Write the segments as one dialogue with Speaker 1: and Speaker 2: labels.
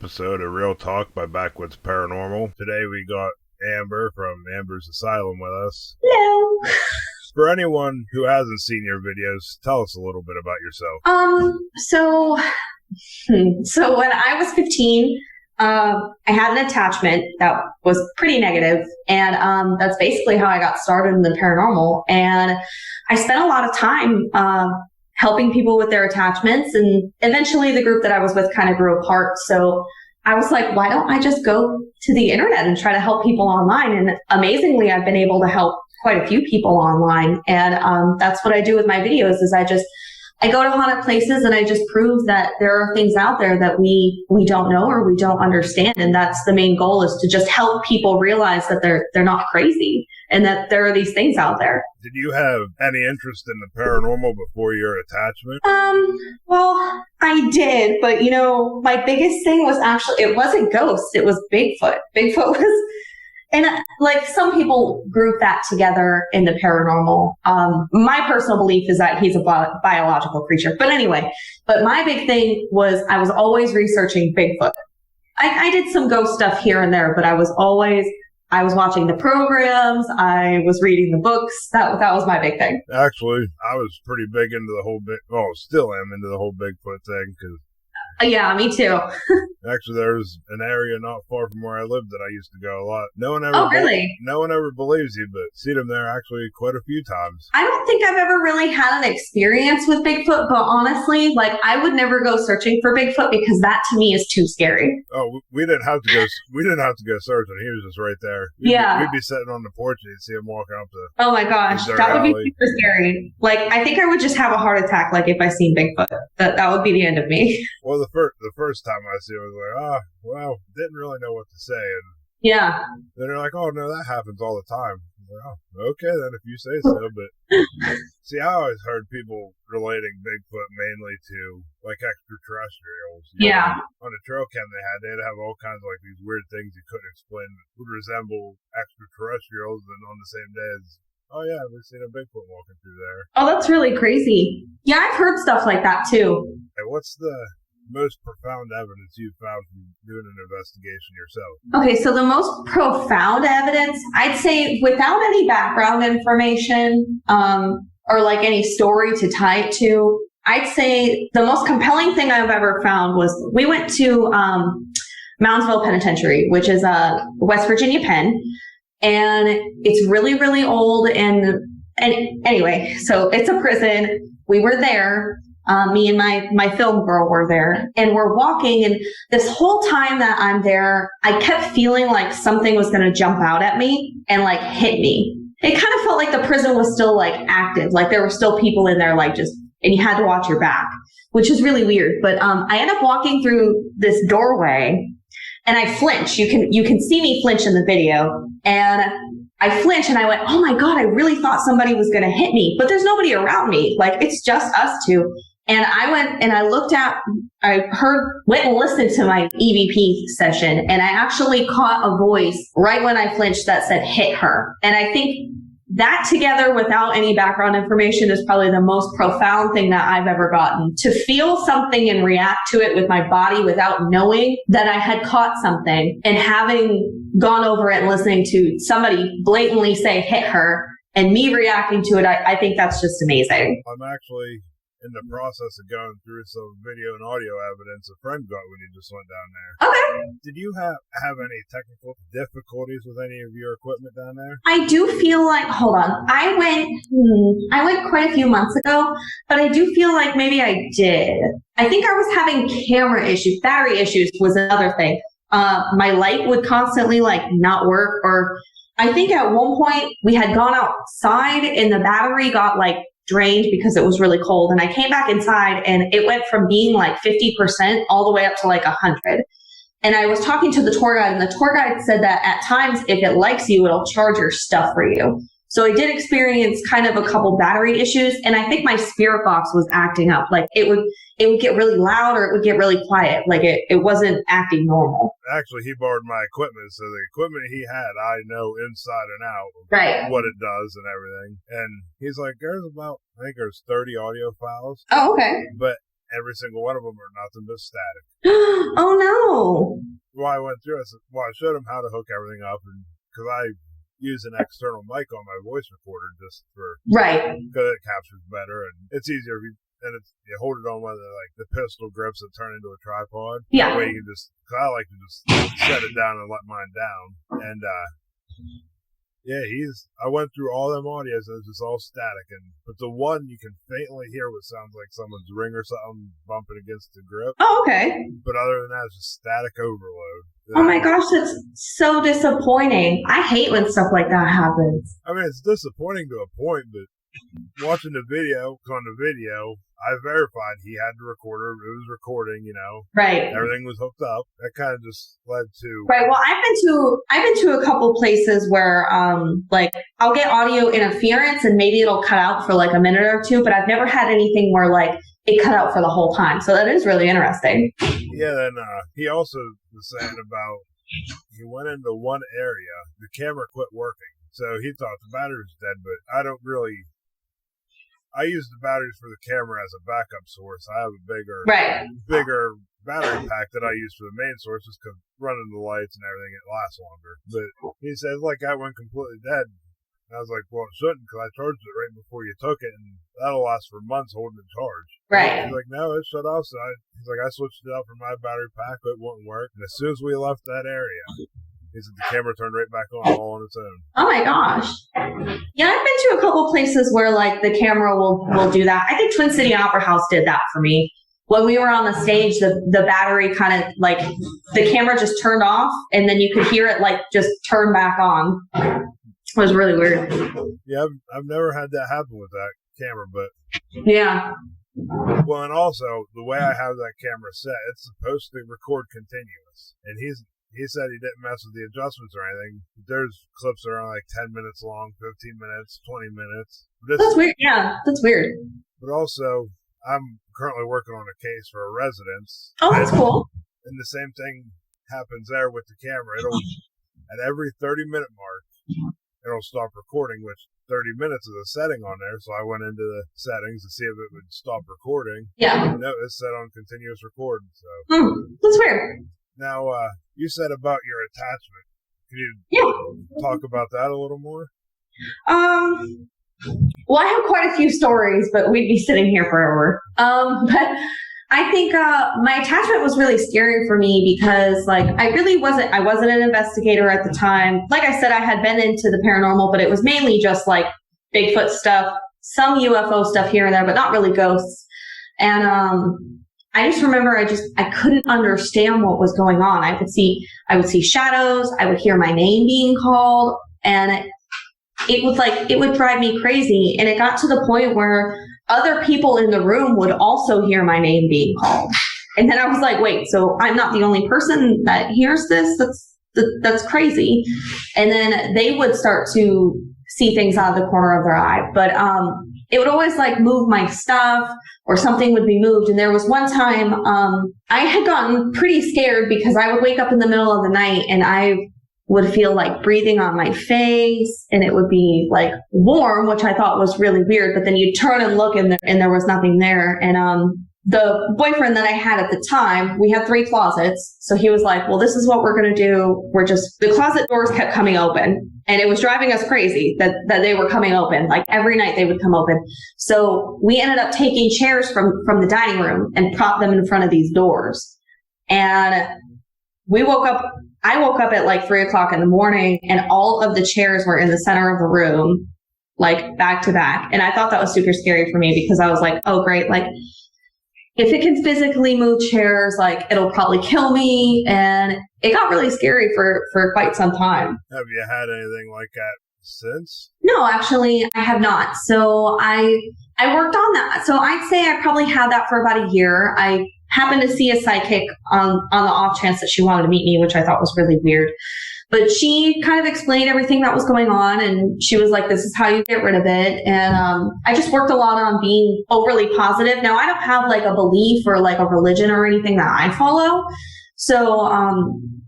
Speaker 1: episode of Real Talk by Backwoods Paranormal. Today we got Amber from Amber's Asylum with us.
Speaker 2: Hello.
Speaker 1: For anyone who hasn't seen your videos, tell us a little bit about yourself.
Speaker 2: So when I was 15, I had an attachment that was pretty negative, and that's basically how I got started in the paranormal. And I spent a lot of time helping people with their attachments, and eventually the group that I was with kind of grew apart. So I was like, why don't I just go to the internet and try to help people online? And amazingly, I've been able to help quite a few people online. And that's what I do with my videos is I go to haunted places and I just prove that there are things out there that we don't know or we don't understand. And that's the main goal, is to just help people realize that they're not crazy and that there are these things out there.
Speaker 1: Did you have any interest in the paranormal before your attachment?
Speaker 2: Well, I did, but my biggest thing was actually, it wasn't ghosts, it was Bigfoot. Bigfoot was, and like some people group that together in the paranormal. My personal belief is that he's a biological creature. But anyway, my big thing was I was always researching Bigfoot. I did some ghost stuff here and there, but I was watching the programs. I was reading the books. That was my big thing.
Speaker 1: Actually, I was pretty big into the whole still am into the whole Bigfoot thing, because
Speaker 2: yeah, me too.
Speaker 1: actually, there's an area not far from where I lived that I used to go a lot. No one ever believes you, but seen them there actually quite a few times.
Speaker 2: I don't think I've ever really had an experience with Bigfoot, but honestly, I would never go searching for Bigfoot because that to me is too scary.
Speaker 1: Oh, we didn't have to go. We didn't have to go searching. He was just right there. We'd be sitting on the porch and you'd see him walking up to.
Speaker 2: Oh my gosh, that would be super scary. I think I would just have a heart attack. If I seen Bigfoot, that would be the end of me.
Speaker 1: Well, the first time I see it, I was like, didn't really know what to say. And
Speaker 2: yeah.
Speaker 1: Then they're like, oh, no, that happens all the time. I was like, oh, okay, then if you say so. But see, I always heard people relating Bigfoot mainly to, extraterrestrials.
Speaker 2: Yeah.
Speaker 1: On the trail cam they'd have all kinds of, these weird things you couldn't explain that would resemble extraterrestrials, and on the same day as, oh, yeah, we've seen a Bigfoot walking through there.
Speaker 2: Oh, that's really crazy. Yeah, I've heard stuff like that, too.
Speaker 1: Hey, what's the most profound evidence you've found from doing an investigation yourself?
Speaker 2: Okay, so the most profound evidence, I'd say, without any background information or any story to tie it to, I'd say the most compelling thing I've ever found was we went to Moundsville Penitentiary, which is a West Virginia pen, and it's really, really old. And anyway, so it's a prison. We were there. Me and my film girl were there, and we're walking, and this whole time that I'm there, I kept feeling like something was going to jump out at me and hit me. It kind of felt like the prison was still active, there were still people in there, and you had to watch your back, which is really weird. But I end up walking through this doorway, and I flinch. You can see me flinch in the video, and I flinched and I went, oh my God, I really thought somebody was going to hit me, but there's nobody around me. It's just us two. And I went and I went and listened to my EVP session, and I actually caught a voice right when I flinched that said, hit her. And I think that, together without any background information, is probably the most profound thing that I've ever gotten. To feel something and react to it with my body without knowing that I had caught something, and having gone over it and listening to somebody blatantly say, hit her, and me reacting to it, I think that's just amazing.
Speaker 1: I'm actually in the process of going through some video and audio evidence a friend got when he just went down there.
Speaker 2: Okay.
Speaker 1: Did you have any technical difficulties with any of your equipment down there?
Speaker 2: I do feel hold on. I went quite a few months ago, but I do feel like maybe I did. I think I was having camera issues. Battery issues was another thing. My light would constantly not work, or I think at one point we had gone outside and the battery got drained because it was really cold, and I came back inside and it went from being 50% all the way up to 100. And I was talking to the tour guide, and the tour guide said that at times, if it likes you, it'll charge your stuff for you. So I did experience kind of a couple battery issues, and I think my spirit box was acting up. It would get really loud, or it would get really quiet. It wasn't acting normal.
Speaker 1: Actually, he borrowed my equipment, so the equipment he had, I know inside and out
Speaker 2: right.
Speaker 1: what it does and everything. And he's like, there's 30 audio files.
Speaker 2: Oh, okay.
Speaker 1: But every single one of them are nothing but static.
Speaker 2: Oh no.
Speaker 1: Well, I went through, I showed him how to hook everything up, and because I use an external mic on my voice recorder just for
Speaker 2: Right.
Speaker 1: because it captures better and it's easier if you hold it on one of the pistol grips that turn into a tripod.
Speaker 2: Yeah.
Speaker 1: That way you can cause I like to just set it down and let mine down. And yeah, I went through all them audios and it's just all static. But the one you can faintly hear what sounds like someone's ring or something bumping against the grip.
Speaker 2: Oh, okay.
Speaker 1: But other than that, it's just static overload.
Speaker 2: Oh my gosh, that's so disappointing. I hate when stuff like that happens.
Speaker 1: I mean, it's disappointing to a point, but watching the video, I verified he had the recorder. It was recording,
Speaker 2: Right.
Speaker 1: Everything was hooked up. That kind of just led to.
Speaker 2: Right. Well, I've been to a couple places where, like I'll get audio interference and maybe it'll cut out for like a minute or two, but I've never had anything where like it cut out for the whole time. So that is really interesting.
Speaker 1: Yeah. Then he also was saying about he went into one area, the camera quit working, so he thought the battery was dead. But I use the batteries for the camera as a backup source. I have a bigger battery pack that I use for the main source just because running the lights and everything, it lasts longer. But he says, like, that went completely dead. And I was like, well, it shouldn't because I charged it right before you took it, and that'll last for months holding it charged.
Speaker 2: Right.
Speaker 1: He's like, no, it shut off. So he's like, I switched it out for my battery pack, but it wouldn't work. And as soon as we left that area, he said the camera turned right back on all on its own.
Speaker 2: Oh my gosh. Yeah, I've been to a couple places where like the camera will do that. I think Twin City Opera House did that for me. When we were on the stage, the battery kind of like the camera just turned off and then you could hear it like just turn back on. It was really weird.
Speaker 1: Yeah, I've never had that happen with that camera, but
Speaker 2: yeah.
Speaker 1: Well, and also the way I have that camera set, it's supposed to record continuous, and he said he didn't mess with the adjustments or anything. There's clips that are like 10 minutes long, 15 minutes, 20 minutes.
Speaker 2: That's weird. Yeah, that's weird.
Speaker 1: But also, I'm currently working on a case for a residence.
Speaker 2: Oh, that's cool.
Speaker 1: And the same thing happens there with the camera. At every 30-minute mark, it'll stop recording, which 30 minutes is a setting on there. So I went into the settings to see if it would stop recording.
Speaker 2: Yeah.
Speaker 1: No, it's set on continuous record. So
Speaker 2: that's weird.
Speaker 1: Now, you said about your attachment. Can you talk about that a little more?
Speaker 2: Well, I have quite a few stories, but we'd be sitting here forever. But I think my attachment was really scary for me because, like, I wasn't an investigator at the time. Like I said, I had been into the paranormal, but it was mainly just like Bigfoot stuff, some UFO stuff here and there, but not really ghosts. And I just remember I couldn't understand what was going on. I would see shadows. I would hear my name being called, and it would drive me crazy. And it got to the point where other people in the room would also hear my name being called. And then I was like, wait, so I'm not the only person that hears this? That's crazy. And then they would start to see things out of the corner of their eye. But it would always like move my stuff or something would be moved. And there was one time I had gotten pretty scared because I would wake up in the middle of the night and I would feel like breathing on my face and it would be like warm, which I thought was really weird. But then you'd turn and look and there was nothing there. And the boyfriend that I had at the time, we had 3 closets. So he was like, well, this is what we're going to do. The closet doors kept coming open and it was driving us crazy that they were coming open. Like every night they would come open. So we ended up taking chairs from the dining room and propped them in front of these doors. And I woke up at like 3:00 in the morning and all of the chairs were in the center of the room, like back to back. And I thought that was super scary for me because I was like, oh, great. Like, if it can physically move chairs, like it'll probably kill me. And it got really scary for quite some time.
Speaker 1: Have you had anything like that since?
Speaker 2: No, actually, I have not. So I worked on that. So I'd say I probably had that for about a year. I happened to see a psychic on the off chance that she wanted to meet me, which I thought was really weird. But she kind of explained everything that was going on, and she was like, this is how you get rid of it. And I just worked a lot on being overly positive. Now, I don't have like a belief or like a religion or anything that I follow. So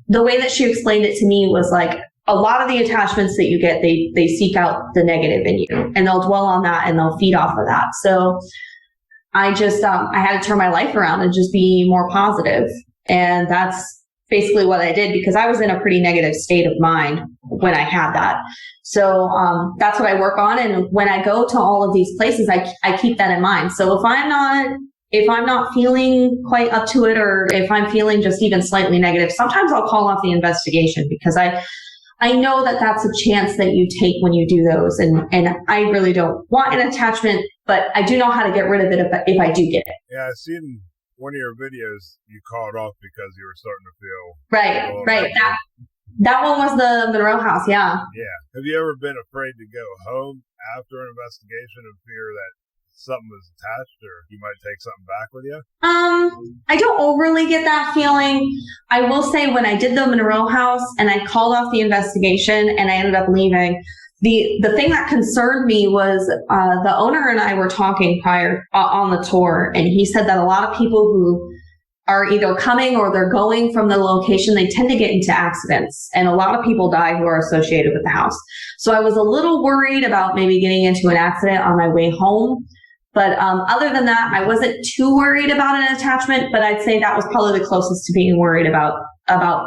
Speaker 2: the way that she explained it to me was like, a lot of the attachments that you get, they seek out the negative in you, and they'll dwell on that and they'll feed off of that. So I just, I had to turn my life around and just be more positive. And that's basically what I did, because I was in a pretty negative state of mind when I had that. So that's what I work on. And when I go to all of these places, I keep that in mind. So if I'm not feeling quite up to it, or if I'm feeling just even slightly negative, sometimes I'll call off the investigation, because I know that that's a chance that you take when you do those. And I really don't want an attachment, but I do know how to get rid of it if I do get it.
Speaker 1: Yeah, I've seen one of your videos, you called off because you were starting to feel...
Speaker 2: Right. That one was the Monroe house, yeah.
Speaker 1: Yeah. Have you ever been afraid to go home after an investigation in fear that something was attached, or you might take something back with you?
Speaker 2: I don't overly get that feeling. I will say, when I did the Monroe house and I called off the investigation and I ended up leaving, the thing that concerned me was the owner and I were talking prior on the tour, and he said that a lot of people who are either coming or they're going from the location, they tend to get into accidents, and a lot of people die who are associated with the house. So I was a little worried about maybe getting into an accident on my way home. But other than that, I wasn't too worried about an attachment, but I'd say that was probably the closest to being worried about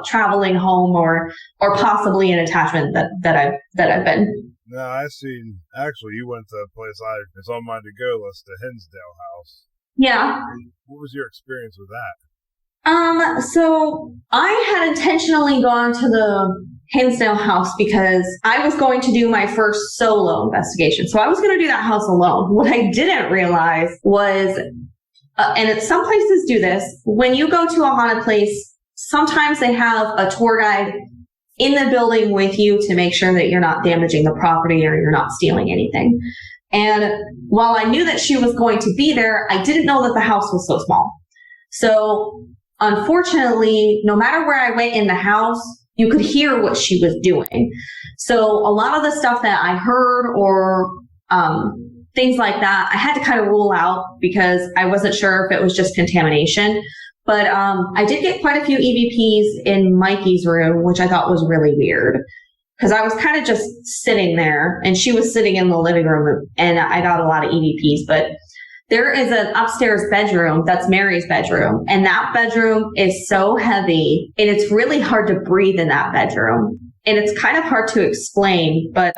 Speaker 2: traveling home or possibly an attachment that I've been.
Speaker 1: No, I seen, actually, you went to a place it's on my to-go list, the Hinsdale House.
Speaker 2: Yeah.
Speaker 1: What was your experience with that?
Speaker 2: So I had intentionally gone to the Hinsdale house because I was going to do my first solo investigation. So I was going to do that house alone. What I didn't realize was, and some places do this, when you go to a haunted place, sometimes they have a tour guide in the building with you to make sure that you're not damaging the property or you're not stealing anything. And while I knew that she was going to be there, I didn't know that the house was so small. So unfortunately, no matter where I went in the house, you could hear what she was doing. So a lot of the stuff that I heard or things like that, I had to kind of rule out because I wasn't sure if it was just contamination. But I did get quite a few EVPs in Mikey's room, which I thought was really weird, because I was kind of just sitting there and she was sitting in the living room, and I got a lot of EVPs. But there is an upstairs bedroom that's Mary's bedroom, and that bedroom is so heavy and it's really hard to breathe in that bedroom. And it's kind of hard to explain, but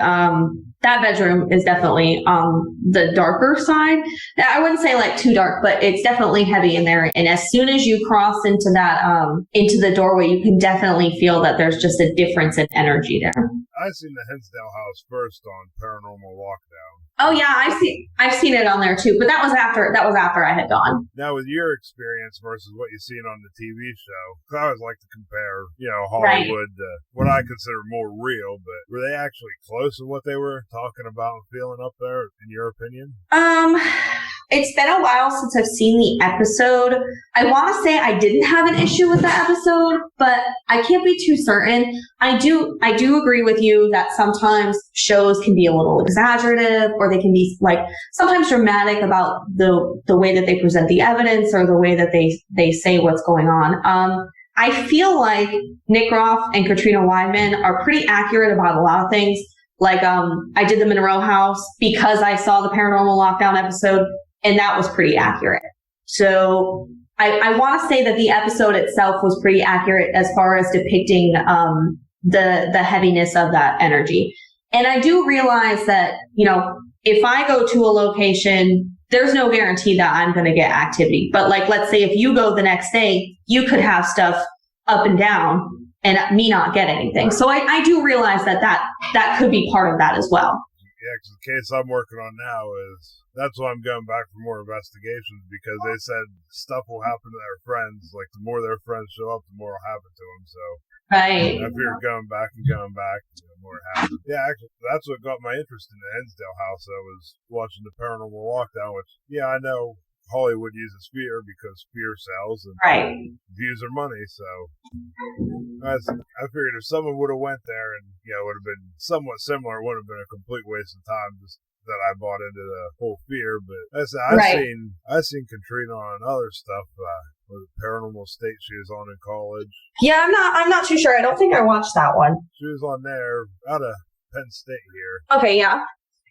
Speaker 2: that bedroom is definitely on the darker side. I wouldn't say like too dark, but it's definitely heavy in there. And as soon as you cross into that, into the doorway, you can definitely feel that there's just a difference in energy there.
Speaker 1: I seen the Hinsdale house first on Paranormal Lockdown.
Speaker 2: Oh yeah, I've seen it on there too, but that was after I had gone.
Speaker 1: Now, with your experience versus what you've seen on the TV show, because I always like to compare, Hollywood to what I consider more real, but were they actually close to what they were talking about and feeling up there, in your opinion?
Speaker 2: It's been a while since I've seen the episode. I want to say I didn't have an issue with the episode, but I can't be too certain. I do agree with you that sometimes shows can be a little exaggerative, or they can be like sometimes dramatic about the way that they present the evidence or the way that they say what's going on. I feel like Nick Groff and Katrina Weidman are pretty accurate about a lot of things. Like I did the Monroe house because I saw the Paranormal Lockdown episode, and that was pretty accurate. So I want to say that the episode itself was pretty accurate as far as depicting the heaviness of that energy. And I do realize that, if I go to a location, there's no guarantee that I'm going to get activity. But like, let's say if you go the next day, you could have stuff up and down and me not get anything. So I do realize that could be part of that as well.
Speaker 1: Yeah, because the case I'm working on now that's why I'm going back for more investigations, because they said stuff will happen to their friends. Like, the more their friends show up, the more will happen to them. So
Speaker 2: right.
Speaker 1: I figured going back, the more it happens. Yeah, actually, that's what got my interest in the Hinsdale house. I was watching the Paranormal Lockdown, which, yeah, I know Hollywood uses fear because fear sells and views are money. So I figured if someone would have went there and it would have been somewhat similar, it would have been a complete waste of time just that I bought into the whole fear. But I've seen Katrina on other stuff. Was it Paranormal State she was on in college?
Speaker 2: Yeah, I'm not too sure. I don't think I watched that one.
Speaker 1: She was on there out of Penn State here.
Speaker 2: Okay, yeah.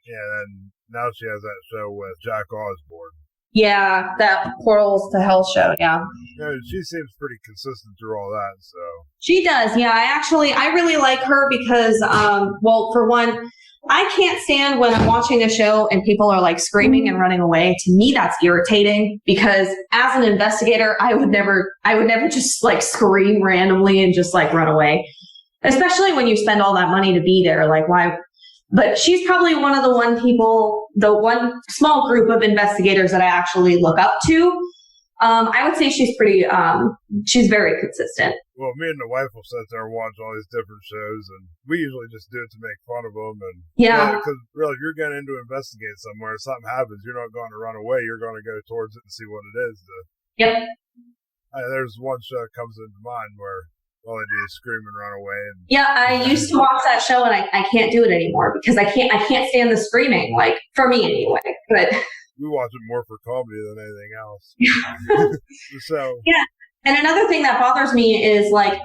Speaker 1: Yeah, and now she has that show with Jack Osbourne.
Speaker 2: Yeah, that Portals to Hell show, yeah.
Speaker 1: Yeah, she seems pretty consistent through all that, so.
Speaker 2: She does, yeah. I really like her because, well, for one, I can't stand when I'm watching a show and people are like screaming and running away. To me, that's irritating because as an investigator, I would never just like scream randomly and just like run away. Especially when you spend all that money to be there. Like, why? But she's probably one of the one small group of investigators that I actually look up to. I would say she's very consistent.
Speaker 1: Well, me and the wife will sit there and watch all these different shows, and we usually just do it to make fun of them. And
Speaker 2: yeah,
Speaker 1: because really, if you're going to investigate somewhere, if something happens, you're not going to run away. You're going to go towards it and see what it is.
Speaker 2: Yep.
Speaker 1: There's one show that comes into mind where all I do is scream and run away.
Speaker 2: Yeah, I used to watch that show, and I can't do it anymore because I can't stand the screaming. Like for me, anyway. But
Speaker 1: we watch it more for comedy than anything else. So
Speaker 2: yeah. And another thing that bothers me is like,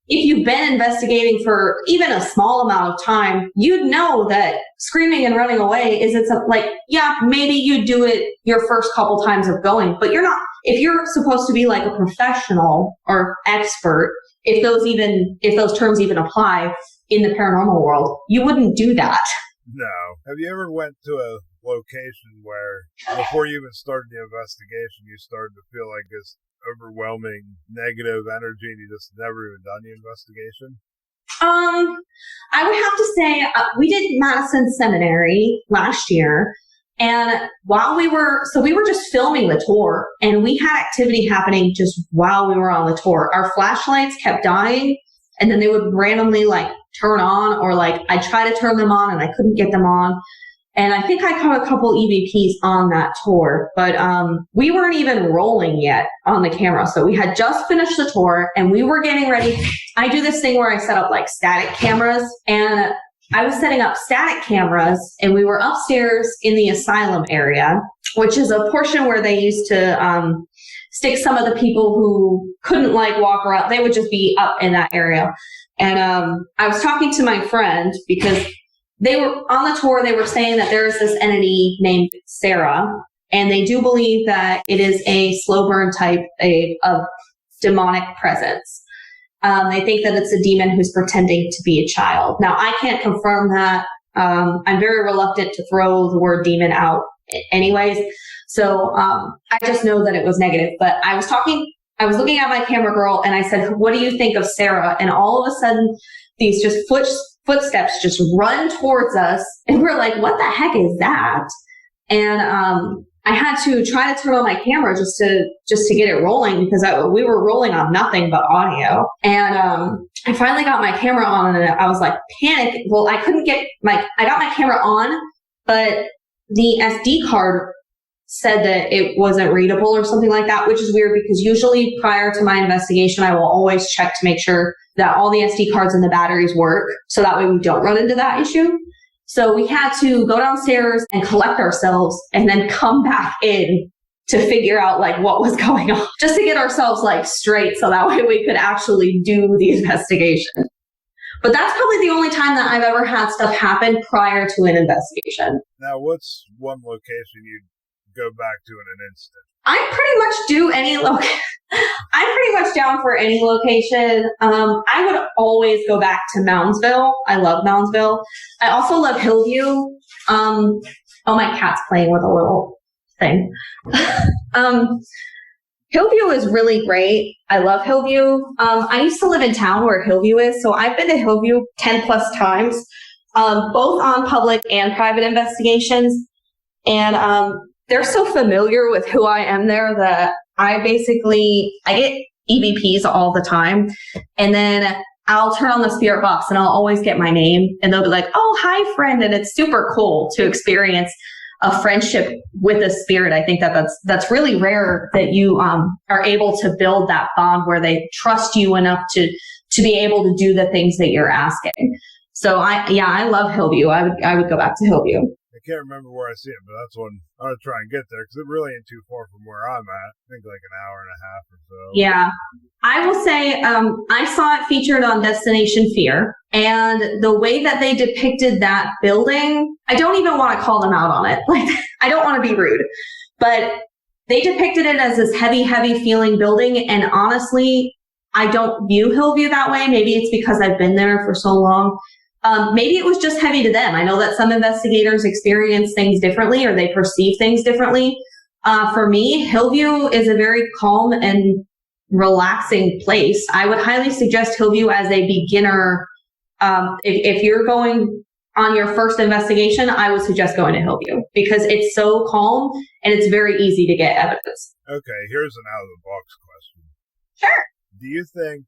Speaker 2: if you've been investigating for even a small amount of time, you'd know that screaming and running away isn't like, yeah, maybe you do it your first couple times of going, but you're not, if you're supposed to be like a professional or expert, if those terms even apply in the paranormal world, you wouldn't do that.
Speaker 1: No. Have you ever went to a location where before you even started the investigation, you started to feel like this overwhelming negative energy and you just never even done the investigation?
Speaker 2: I would have to say we did Madison Seminary last year, and we were just filming the tour, and we had activity happening just while we were on the tour. Our flashlights kept dying, and then they would randomly like turn on, or like I try to turn them on and I couldn't get them on. And I think I caught a couple EVPs on that tour, but we weren't even rolling yet on the camera. So we had just finished the tour and we were getting ready. I do this thing where I set up like static cameras, and I was setting up static cameras, and we were upstairs in the asylum area, which is a portion where they used to stick some of the people who couldn't like walk around. They would just be up in that area. And I was talking to my friend because they were on the tour. They were saying that there is this entity named Sarah, and they do believe that it is a slow burn type of demonic presence. They think that it's a demon who's pretending to be a child. Now, I can't confirm that. I'm very reluctant to throw the word demon out anyways. So I just know that it was negative. But I was looking at my camera girl, and I said, what do you think of Sarah? And all of a sudden, these just footsteps just run towards us, and we're like, what the heck is that? And I had to try to turn on my camera just to get it rolling, because we were rolling on nothing but audio. And I finally got my camera on, and I was like panic. Well, I got my camera on, but the SD card said that it wasn't readable or something like that, which is weird because usually prior to my investigation, I will always check to make sure that all the SD cards and the batteries work, so that way we don't run into that issue. So we had to go downstairs and collect ourselves and then come back in to figure out like what was going on, just to get ourselves like straight, so that way we could actually do the investigation. But that's probably the only time that I've ever had stuff happen prior to an investigation.
Speaker 1: Now, what's one location you'd go back to in an instant?
Speaker 2: I pretty much do any location. I'm pretty much down for any location. I would always go back to Moundsville. I love Moundsville. I also love Hillview. Oh, my cat's playing with a little thing. Hillview is really great. I love Hillview. I used to live in town where Hillview is, so I've been to Hillview 10 plus times, both on public and private investigations. And they're so familiar with who I am there that I get EVPs all the time. And then I'll turn on the spirit box and I'll always get my name, and they'll be like, oh, hi, friend. And it's super cool to experience a friendship with a spirit. I think that's really rare that you are able to build that bond where they trust you enough to be able to do the things that you're asking. So I love Hillview. I would go back to Hillview.
Speaker 1: I can't remember where I see it, but that's one I'm going to try and get there, because it really ain't too far from where I'm at. I think like an hour and a half or so.
Speaker 2: Yeah. I will say I saw it featured on Destination Fear, and the way that they depicted that building, I don't even want to call them out on it. Like, I don't want to be rude, but they depicted it as this heavy, heavy feeling building. And honestly, I don't view Hillview that way. Maybe it's because I've been there for so long. Maybe it was just heavy to them. I know that some investigators experience things differently or they perceive things differently. For me, Hillview is a very calm and relaxing place. I would highly suggest Hillview as a beginner. If you're going on your first investigation, I would suggest going to Hillview because it's so calm and it's very easy to get evidence.
Speaker 1: Okay, here's an out-of-the-box question.
Speaker 2: Sure.
Speaker 1: Do you think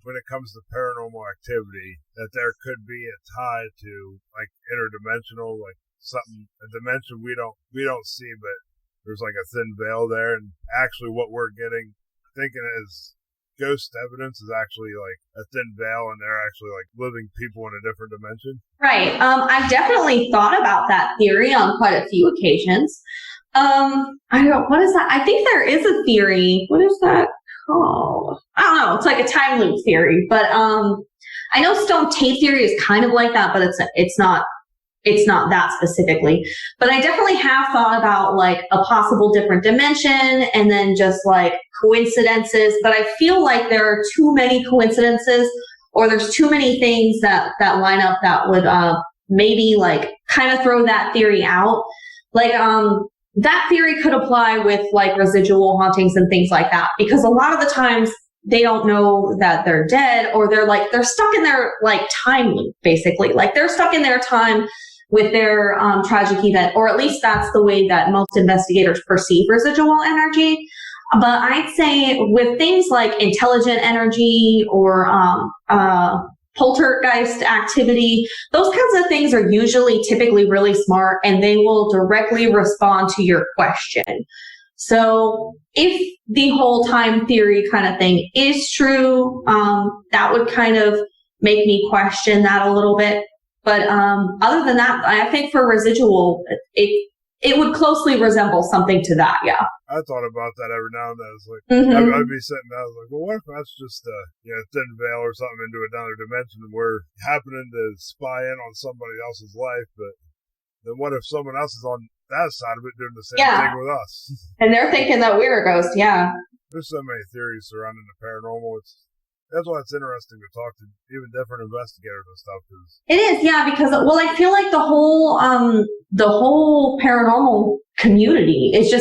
Speaker 1: when it comes to paranormal activity that there could be a tie to like interdimensional, like something, a dimension we don't see, but there's like a thin veil there, and actually what we're thinking is ghost evidence is actually like a thin veil and they're actually like living people in a different dimension?
Speaker 2: Right. I've definitely thought about that theory on quite a few occasions. What is that? I think there is a theory. What is that called? I don't know. It's like a time loop theory, but I know stone tape theory is kind of like that, but it's not that specifically. But I definitely have thought about like a possible different dimension and then just like coincidences. But I feel like there are too many coincidences or there's too many things that line up that would maybe like kind of throw that theory out. Like that theory could apply with like residual hauntings and things like that, because a lot of the times they don't know that they're dead, or they're stuck in their like time loop, basically. Like they're stuck in their time with their tragic event, or at least that's the way that most investigators perceive residual energy. But I'd say with things like intelligent energy or poltergeist activity, those kinds of things are typically really smart, and they will directly respond to your question. So if the whole time theory kind of thing is true, that would kind of make me question that a little bit. But other than that, I think for residual, it would closely resemble something to that, yeah.
Speaker 1: I thought about that every now and then. It's like, I'd be sitting there, I was like, well, what if that's just a thin veil or something into another dimension and we're happening to spy in on somebody else's life, but then what if someone else is on that side of it doing the same thing with us?
Speaker 2: And they're thinking that we're a ghost, yeah.
Speaker 1: There's so many theories surrounding the paranormal. That's why it's interesting to talk to even different investigators and stuff.
Speaker 2: It is, yeah, because I feel like the whole paranormal community is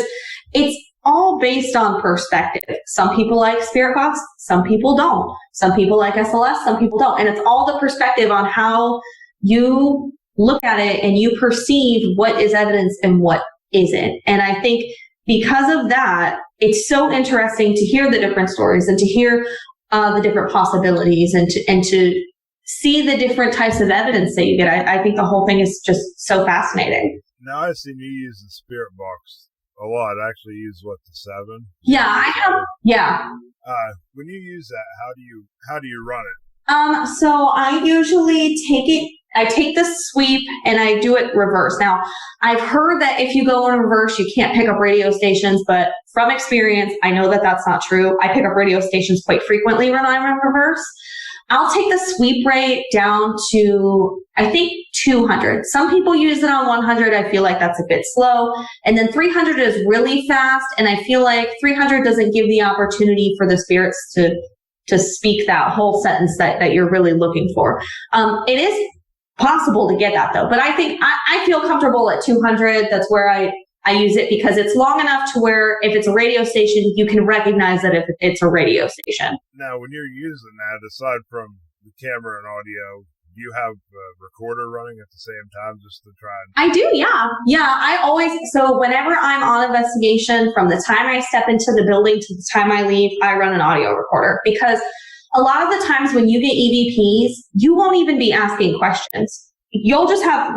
Speaker 2: it's all based on perspective. Some people like spirit box, some people don't. Some people like SLS, some people don't. And it's all the perspective on how you look at it and you perceive what is evidence and what isn't. And I think because of that, it's so interesting to hear the different stories and to hear the different possibilities and to see the different types of evidence that you get. I think the whole thing is just so fascinating.
Speaker 1: Now I've seen you use the spirit box a lot. I actually use the 7.
Speaker 2: Yeah, I have. Yeah.
Speaker 1: When you use that, how do you run it?
Speaker 2: So I usually take the sweep and I do it reverse. Now, I've heard that if you go in reverse, you can't pick up radio stations, but from experience, I know that that's not true. I pick up radio stations quite frequently when I'm in reverse. I'll take the sweep rate down to, I think, 200. Some people use it on 100. I feel like that's a bit slow. And then 300 is really fast. And I feel like 300 doesn't give the opportunity for the spirits to speak that whole sentence that you're really looking for. It is possible to get that though, but I think I feel comfortable at 200. That's where I use it because it's long enough to where if it's a radio station, you can recognize that if it's a radio station.
Speaker 1: Now, when you're using that, aside from the camera and audio, do you have a recorder running at the same time just to try and...
Speaker 2: I do, yeah. Yeah, so whenever I'm on investigation, from the time I step into the building to the time I leave, I run an audio recorder because a lot of the times when you get EVPs, you won't even be asking questions. You'll just have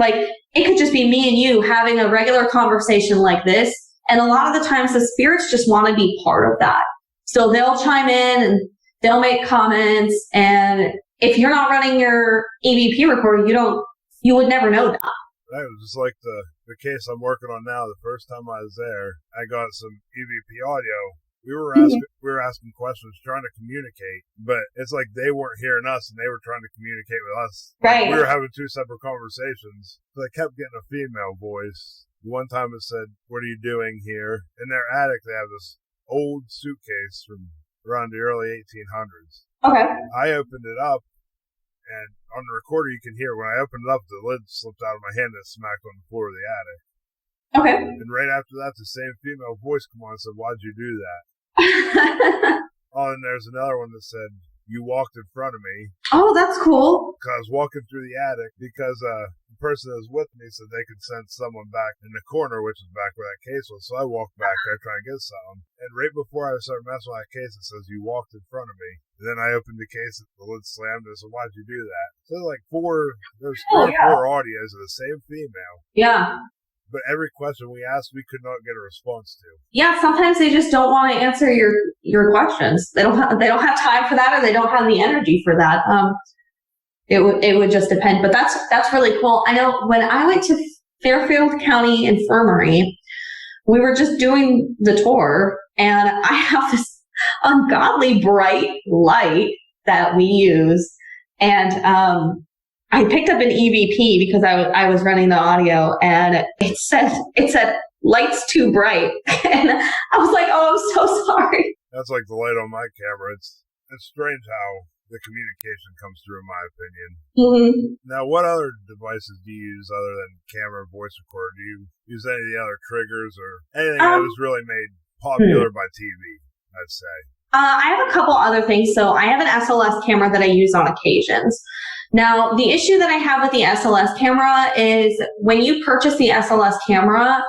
Speaker 2: it could just be me and you having a regular conversation like this. And a lot of the times the spirits just want to be part of that. So they'll chime in and they'll make comments. And if you're not running your EVP recorder, you would never know that.
Speaker 1: That was just like the case I'm working on now. The first time I was there, I got some EVP audio. We were asking questions, trying to communicate, but it's like they weren't hearing us and they were trying to communicate with us.
Speaker 2: Right.
Speaker 1: We were having two separate conversations. So I kept getting a female voice. One time it said, "What are you doing here?" In their attic, they have this old suitcase from around the early 1800s.
Speaker 2: Okay.
Speaker 1: I opened it up, and on the recorder you can hear when I opened it up, the lid slipped out of my hand and smacked on the floor of the attic.
Speaker 2: Okay.
Speaker 1: And right after that, the same female voice came on and said, "Why'd you do that?" Oh, and there's another one that said, "You walked in front of me."
Speaker 2: Oh, that's cool.
Speaker 1: Because I was walking through the attic because the person that was with me said they could sense someone back in the corner, which is back where that case was. So I walked back there trying to get something. And right before I started messing with that case, it says, "You walked in front of me." And then I opened the case, the lid slammed, and I said, "Why'd you do that?" So there's there's three or four audios of the same female.
Speaker 2: Yeah.
Speaker 1: But every question we asked, we could not get a response to.
Speaker 2: Yeah, sometimes they just don't want to answer your questions. They don't have time for that, or they don't have the energy for that. It would just depend. But that's really cool. I know when I went to Fairfield County Infirmary, we were just doing the tour, and I have this ungodly bright light that we use, and I picked up an EVP because I was running the audio, and it said light's too bright, and I was like, "Oh, I'm so sorry."
Speaker 1: That's like the light on my camera. It's strange how the communication comes through, in my opinion.
Speaker 2: Mm-hmm.
Speaker 1: Now, what other devices do you use other than camera and voice recorder? Do you use any of the other triggers or anything that was really made popular by TV, I'd say?
Speaker 2: I have a couple other things. So I have an SLS camera that I use on occasions. Now, the issue that I have with the SLS camera is when you purchase the SLS camera,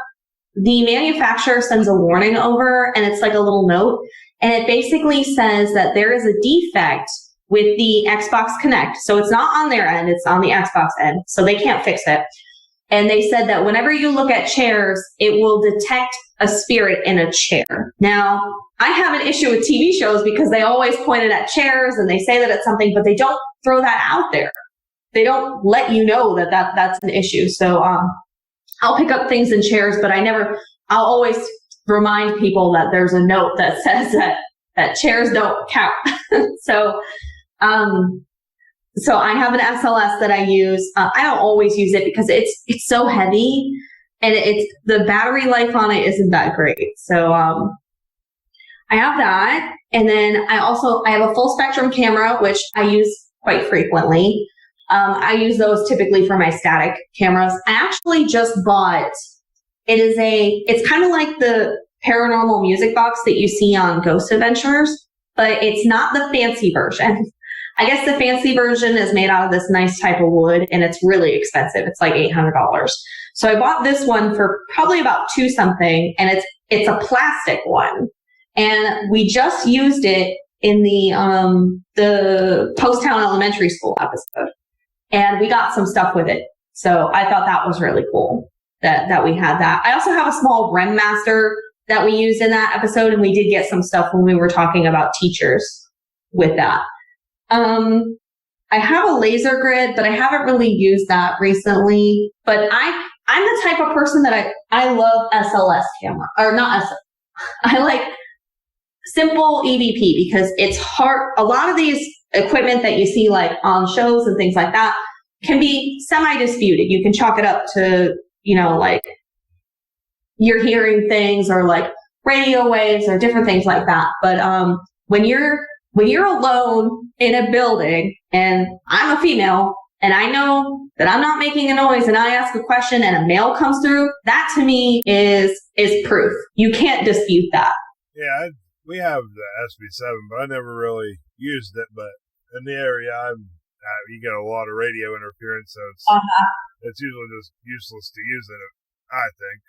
Speaker 2: the manufacturer sends a warning over, and it's like a little note. And it basically says that there is a defect with the Xbox Connect. So it's not on their end, it's on the Xbox end. So they can't fix it. And they said that whenever you look at chairs, it will detect a spirit in a chair. Now, I have an issue with TV shows because they always point it at chairs and they say that it's something, but they don't throw that out there. They don't let you know that's an issue. So I'll pick up things in chairs, but I'll always remind people that there's a note that says that chairs don't count. So I have an SLS that I use. I don't always use it because it's so heavy, and the battery life on it isn't that great. So I have that, and then I have a full spectrum camera, which I use quite frequently. I use those typically for my static cameras. I actually just bought. It's kind of like the paranormal music box that you see on Ghost Adventures, but it's not the fancy version. I guess the fancy version is made out of this nice type of wood, and it's really expensive. It's like $800. So I bought this one for probably about $2 something, and it's a plastic one. And we just used it in the Poasttown Elementary School episode, and we got some stuff with it. So I thought that was really cool that we had that. I also have a small REM Master that we used in that episode, and we did get some stuff when we were talking about teachers with that. I have a laser grid, but I haven't really used that recently. But I'm the type of person that I love SLS camera, or not SLS. I like simple EVP because it's hard. A lot of these equipment that you see like on shows and things like that can be semi-disputed. You can chalk it up to, like you're hearing things or like radio waves or different things like that. But when you're alone in a building and I'm a female and I know that I'm not making a noise and I ask a question and a male comes through, that to me is proof. You can't dispute that.
Speaker 1: Yeah, we have the SB7, but I never really used it. But in the area you get a lot of radio interference, so it's usually just useless to use it, I think.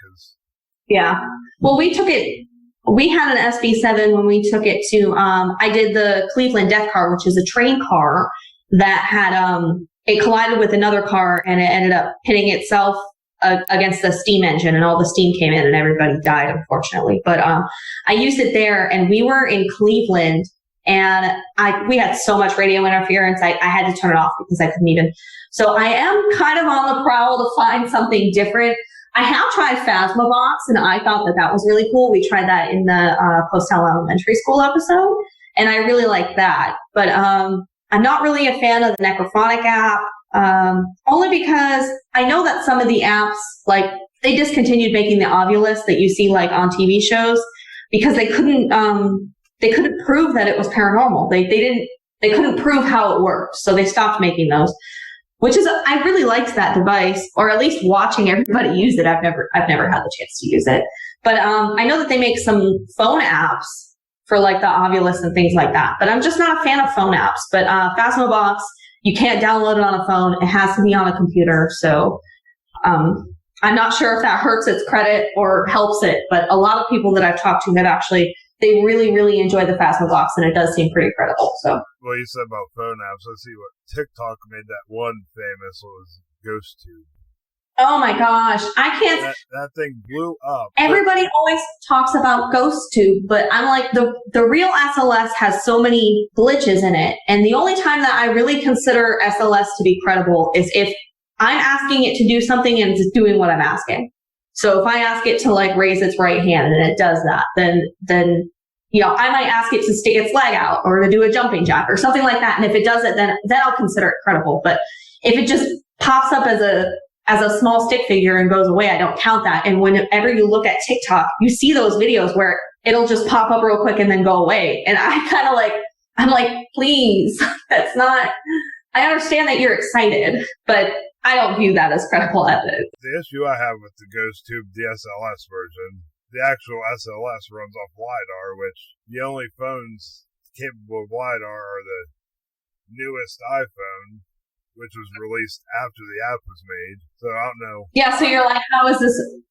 Speaker 2: Yeah. Well, we had an SB7 when we took it to, I did the Cleveland Death Car, which is a train car that had, it collided with another car and it ended up hitting itself against the steam engine, and all the steam came in and everybody died, unfortunately. But I used it there, and we were in Cleveland, and we had so much radio interference, I had to turn it off because I couldn't even. So I am kind of on the prowl to find something different. I have tried Phasmabox, and I thought that was really cool. We tried that in the Poasttown Elementary School episode, and I really liked that. But I'm not really a fan of the Necrophonic app, only because I know that some of the apps, like they discontinued making the Ovilus that you see like on TV shows because they couldn't prove that it was paranormal. They couldn't prove how it worked, so they stopped making those. Which is, I really liked that device, or at least watching everybody use it. I've never had the chance to use it, but I know that they make some phone apps for like the Ovilus and things like that. But I'm just not a fan of phone apps. But Phasmobox, you can't download it on a phone; it has to be on a computer. So I'm not sure if that hurts its credit or helps it. But a lot of people that I've talked to have actually, they really, really enjoy the Phasmobox, and it does seem pretty credible. So.
Speaker 1: Well, you said about phone apps. Let's see what TikTok made that one famous was GhostTube.
Speaker 2: Oh my gosh, I can't.
Speaker 1: That thing blew up.
Speaker 2: Everybody always talks about GhostTube, but I'm like, the real SLS has so many glitches in it, and the only time that I really consider SLS to be credible is if I'm asking it to do something and it's doing what I'm asking. So if I ask it to like raise its right hand and it does that, then I might ask it to stick its leg out or to do a jumping jack or something like that. And if it does it, then I'll consider it credible. But if it just pops up as a small stick figure and goes away, I don't count that. And whenever you look at TikTok, you see those videos where it'll just pop up real quick and then go away. And I'm like, please, that's not, I understand that you're excited, but I don't view that as credible evidence.
Speaker 1: The issue I have with the GhostTube DSLS version, the actual SLS runs off LiDAR, which the only phones capable of LiDAR are the newest iPhone, which was released after the app was made. So I don't know.
Speaker 2: Yeah, so you're like, how is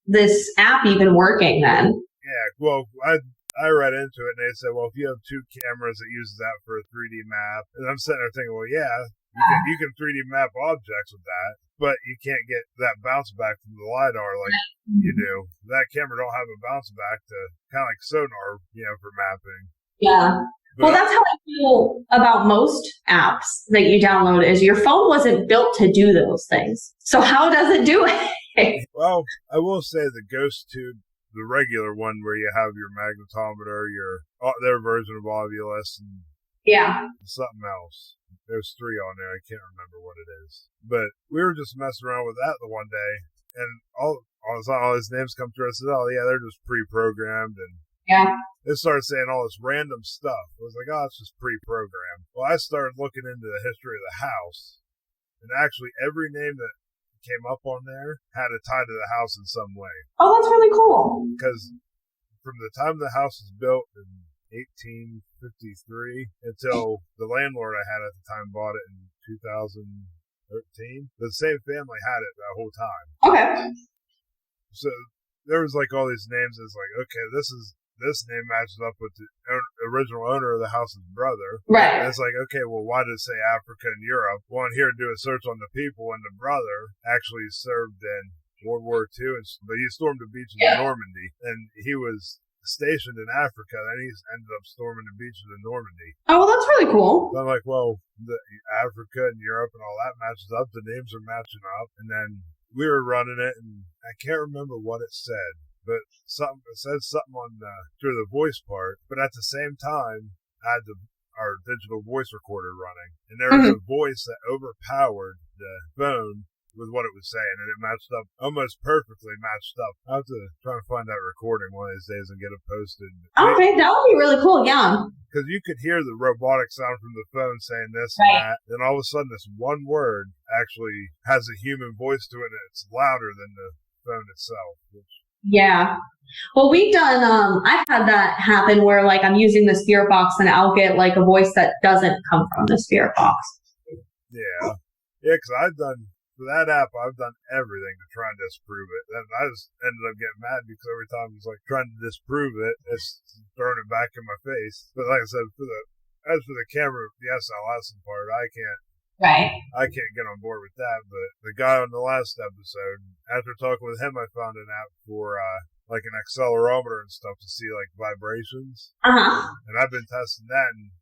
Speaker 2: this app even working then?
Speaker 1: Yeah, well, I read into it and they said, well, if you have two cameras, it uses that for a 3D map. And I'm sitting there thinking, well, yeah, you can 3D map objects with that, but you can't get that bounce back from the LiDAR like you do. That camera don't have a bounce back to kind of like sonar, for mapping.
Speaker 2: Yeah. But, well, that's how I feel about most apps that you download is your phone wasn't built to do those things. So how does it do it?
Speaker 1: Well, I will say the GhostTube, the regular one where you have your magnetometer, their version of Ovilus, and something else. There's 3 on there. I can't remember what it is. But we were just messing around with that the one day, and all his names come through. I said, oh, yeah, they're just pre-programmed. And it started saying all this random stuff. I was like, oh, it's just pre-programmed. Well, I started looking into the history of the house, and actually every name that came up on there had a tie to the house in some way.
Speaker 2: Oh, that's really cool.
Speaker 1: Because from the time the house was built in 1853 until the landlord I had at the time bought it in 2013, the same family had it that whole time.
Speaker 2: Okay.
Speaker 1: So there was like all these names. It's like, okay, this name matches up with the original owner of the house's brother.
Speaker 2: Right.
Speaker 1: And it's like, okay, well, why did it say Africa and Europe? Well, I'm here to do a search on the people, and the brother actually served in World War II, but he stormed the beaches of Normandy, and he was stationed in Africa, and he ended up storming the beaches of Normandy.
Speaker 2: Oh, well, that's really cool.
Speaker 1: So I'm like, well, the Africa and Europe and all that matches up. The names are matching up. And then we were running it, and I can't remember what it said, but it said something on through the voice part. But at the same time, I had our digital voice recorder running, and there was a voice that overpowered the phone with what it was saying, and it matched up, almost perfectly matched up. I'll have to try and find that recording one of these days and get it posted.
Speaker 2: Okay, that would be really cool, yeah.
Speaker 1: Because you could hear the robotic sound from the phone saying this and that, then all of a sudden this one word actually has a human voice to it, and it's louder than the phone itself.
Speaker 2: Yeah. Well, we've done, I've had that happen where like I'm using the spirit box and I'll get like a voice that doesn't come from the spirit box.
Speaker 1: Yeah. Yeah, because for that app, I've done everything to try and disprove it. And I just ended up getting mad because every time I was like trying to disprove it, it's throwing it back in my face. But like I said, as for the camera, the SLS part, I can't get on board with that. But the guy on the last episode, after talking with him, I found an app for like an accelerometer and stuff to see like vibrations. And I've been testing that, and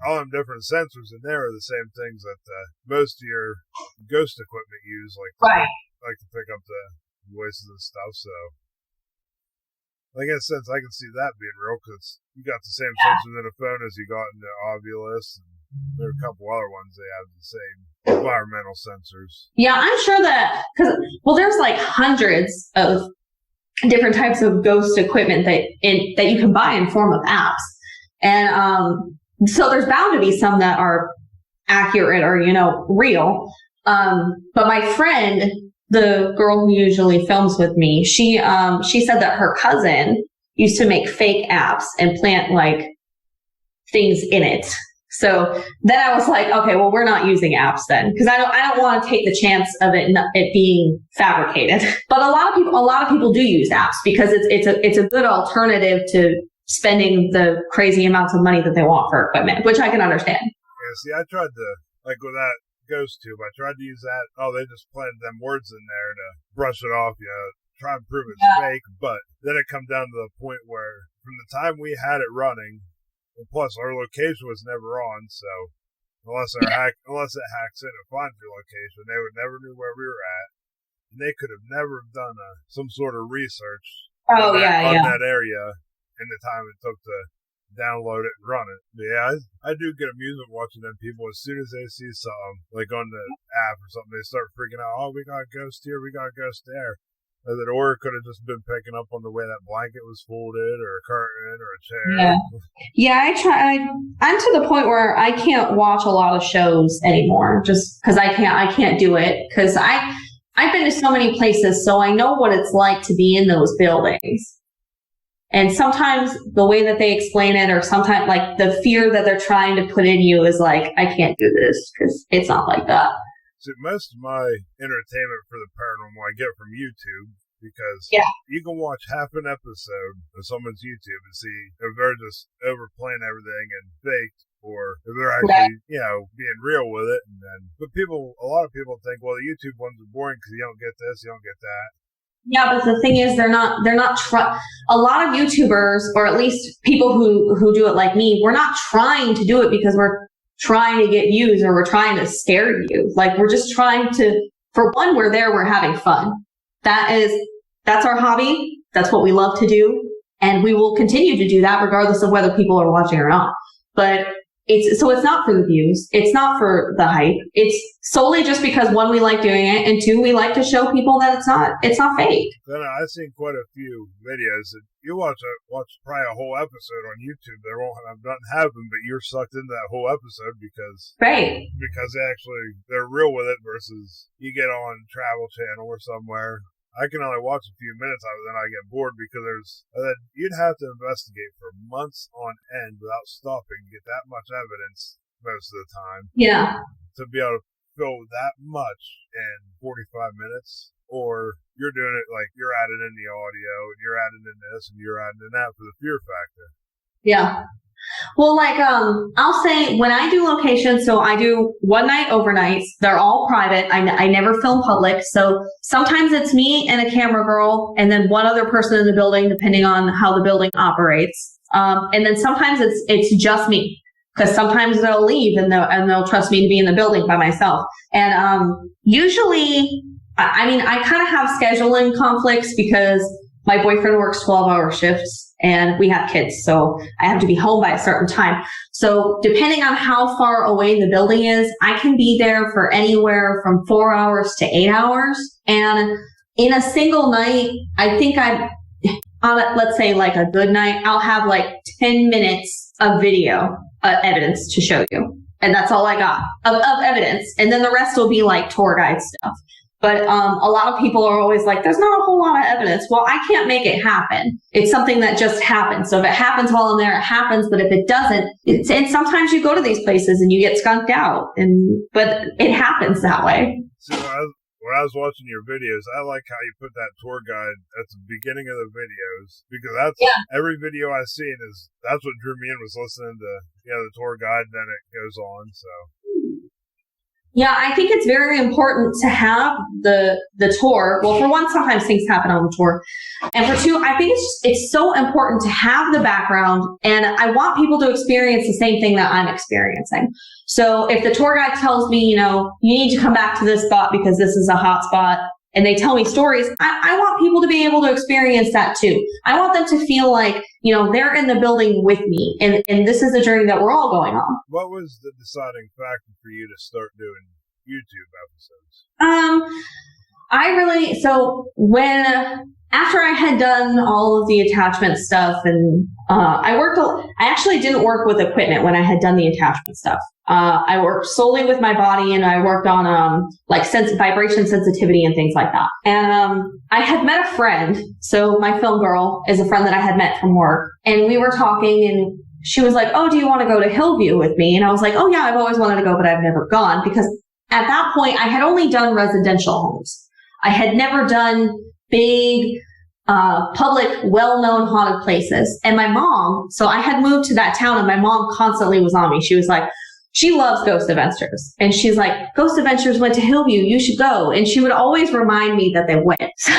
Speaker 1: all them different sensors in there are the same things that most of your ghost equipment use, like to pick up the voices and stuff. So, like in a sense, I can see that being real because you got the same sensors in a phone as you got in the Ovilus. And there are a couple other ones they have the same environmental sensors.
Speaker 2: Yeah, I'm sure that, there's like hundreds of different types of ghost equipment that you can buy in form of apps. And so there's bound to be some that are accurate or, real. But my friend, the girl who usually films with me, she said that her cousin used to make fake apps and plant like things in it. So then I was like, okay, well, we're not using apps then, because I don't want to take the chance of it being fabricated. But a lot of people do use apps because it's a good alternative to spending the crazy amounts of money that they want for equipment, which I can understand.
Speaker 1: Yeah, see, I tried to, like with that GhostTube, I tried to use that. Oh, they just planted them words in there to brush it off, try and prove it's fake. But then it comes down to the point where from the time we had it running, and plus our location was never on, so unless it hacks in and finds your location, they would never knew where we were at. And they could have never done some sort of research on that area in the time it took to download it and run it. But yeah, I do get amusement watching them people. As soon as they see something, like on the app or something, they start freaking out. Oh, we got a ghost here, we got a ghost there. Or it could have just been picking up on the way that blanket was folded, or a curtain, or a chair.
Speaker 2: Yeah, I'm to the point where I can't watch a lot of shows anymore, just because I can't do it. Because I've been to so many places, so I know what it's like to be in those buildings. And sometimes the way that they explain it, or sometimes like the fear that they're trying to put in you is like, I can't do this because it's not like that.
Speaker 1: So most of my entertainment for the paranormal I get from YouTube, because you can watch half an episode of someone's YouTube and see if they're just overplaying everything and faked, or if they're actually, being real with it. But a lot of people think, well, the YouTube ones are boring because you don't get this, you don't get that.
Speaker 2: Yeah, but the thing is, a lot of YouTubers, or at least people who do it like me, we're not trying to do it because we're trying to get views or we're trying to scare you. Like, we're just trying to, for one, we're having fun. That's our hobby. That's what we love to do. And we will continue to do that regardless of whether people are watching or not. But it's not for the views. It's not for the hype. It's solely just because, one, we like doing it, and two, we like to show people that it's not fake.
Speaker 1: Then I've seen quite a few videos that you watch probably a whole episode on YouTube. They won't have nothing happen, but you're sucked into that whole episode because they're real with it, versus you get on Travel Channel or somewhere. I can only watch a few minutes of it, then I get bored, because you'd have to investigate for months on end without stopping to get that much evidence most of the time.
Speaker 2: Yeah.
Speaker 1: To be able to fill that much in 45 minutes, or you're doing it like you're adding in the audio and you're adding in this and you're adding in that for the fear factor.
Speaker 2: Yeah. Well, like, I'll say when I do locations, so I do one night overnights. They're all private. I never film public. So sometimes it's me and a camera girl and then one other person in the building, depending on how the building operates. And then sometimes it's just me, because sometimes they'll leave and they'll trust me to be in the building by myself. And, usually, I kind of have scheduling conflicts because my boyfriend works 12-hour shifts and we have kids, so I have to be home by a certain time. So depending on how far away the building is, I can be there for anywhere from 4 hours to 8 hours. And in a single night, I think let's say like a good night, I'll have like 10 minutes of video evidence to show you. And that's all I got of evidence. And then the rest will be like tour guide stuff. But a lot of people are always like, there's not a whole lot of evidence. Well, I can't make it happen. It's something that just happens. So if it happens while I'm there, it happens. But if it doesn't, and sometimes you go to these places and you get skunked out. But it happens that way.
Speaker 1: So when I was watching your videos, I like how you put that tour guide at the beginning of the videos, because every video I've seen that's what drew me in, was listening to the tour guide, and then it goes on. So.
Speaker 2: Yeah, I think it's very important to have the tour. Well, for one, sometimes things happen on the tour. And for two, I think it's so important to have the background, and I want people to experience the same thing that I'm experiencing. So if the tour guide tells me, you need to come back to this spot because this is a hot spot, and they tell me stories, I want people to be able to experience that too. I want them to feel like, they're in the building with me, and this is a journey that we're all going on.
Speaker 1: What was the deciding factor for you to start doing YouTube episodes? After I had done all of the attachment stuff, and I actually didn't work with equipment when I had done the attachment stuff. I worked solely with my body, and I worked on vibration sensitivity and things like that. And I had met a friend. So my film girl is a friend that I had met from work, and we were talking, and she was like, "Oh, do you want to go to Hillview with me?" And I was like, "Oh yeah, I've always wanted to go, but I've never gone," because at that point I had only done residential homes. I had never done big, public, well-known haunted places. And my mom, so I had moved to that town, and my mom constantly was on me. She was like, she loves Ghost Adventures. And she's like, "Ghost Adventures went to Hillview, you should go." And she would always remind me that they went. So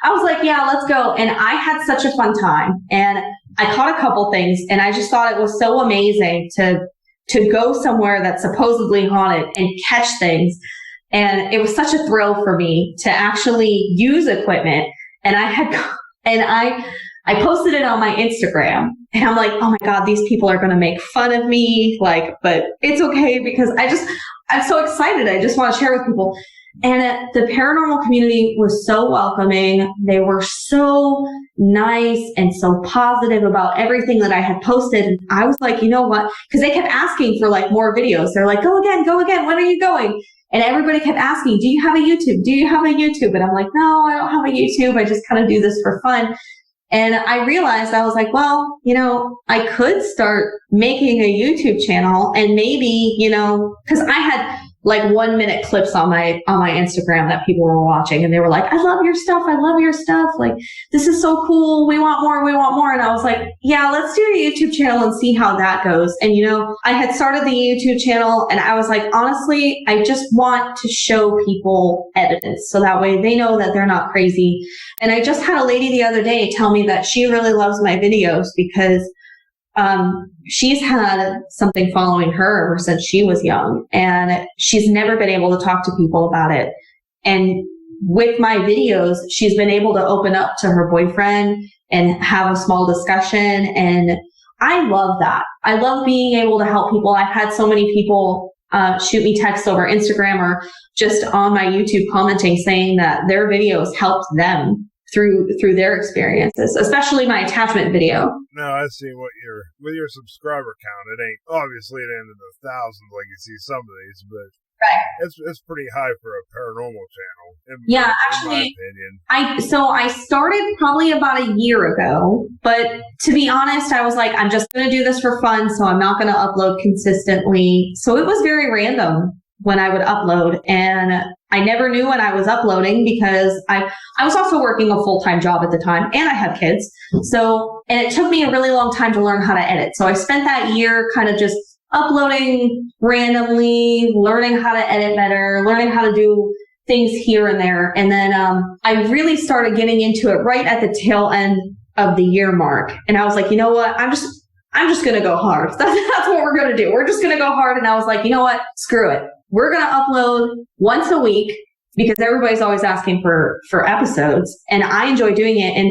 Speaker 1: I was like, yeah, let's go. And I had such a fun time. And I caught a couple things, and I just thought it was so amazing to go somewhere that's supposedly haunted and catch things. And it was such a thrill for me to actually use equipment. And I posted it on my Instagram, and I'm like, oh my God, these people are going to make fun of me. But it's okay, because I'm so excited. I just want to share with people. And the paranormal community was so welcoming. They were so nice and so positive about everything that I had posted. And I was like, you know what? Because they kept asking for more videos. They're like, go again. When are you going? And everybody kept asking, do you have a YouTube? Do you have a YouTube? And I'm like, no, I don't have a YouTube. I just kind of do this for fun. And I realized, I was like, well, I could start making a YouTube channel, and maybe, because I had 1-minute clips on my Instagram that people were watching, and they were like, I love your stuff. This is so cool. We want more. And I was like, yeah, let's do a YouTube channel and see how that goes. And, I had started the YouTube channel, and I was like, honestly, I just want to show people evidence, so that way they know that they're not crazy. And I just had a lady the other day tell me that she really loves my videos because she's had something following her ever since she was young, and she's never been able to talk to people about it. And with my videos, she's been able to open up to her boyfriend and have a small discussion. And I love that. I love being able to help people. I've had so many people shoot me texts over Instagram or just on my YouTube commenting, saying that their videos helped them through their experiences, especially my attachment video. No, I see with your subscriber count. It ain't obviously it ain't in the thousands like you see some of these, but right. It's pretty high for a paranormal channel. In my opinion.
Speaker 2: I started probably about a year ago, but to be honest, I was like, I'm just going to do this for fun, so I'm not going to upload consistently. So it was very random when I would upload, and I never knew when I was uploading, because I was also working a full-time job at the time, and I had kids. And it took me a really long time to learn how to edit. So I spent that year kind of just uploading randomly, learning how to edit better, learning how to do things here and there. And then I really started getting into it right at the tail end of the year mark. And I was like, you know what? I'm just going to go hard. That's what we're going to do. We're just going to go hard. And I was like, you know what? Screw it. We're going to upload once a week, because everybody's always asking for episodes, and I enjoy doing it. And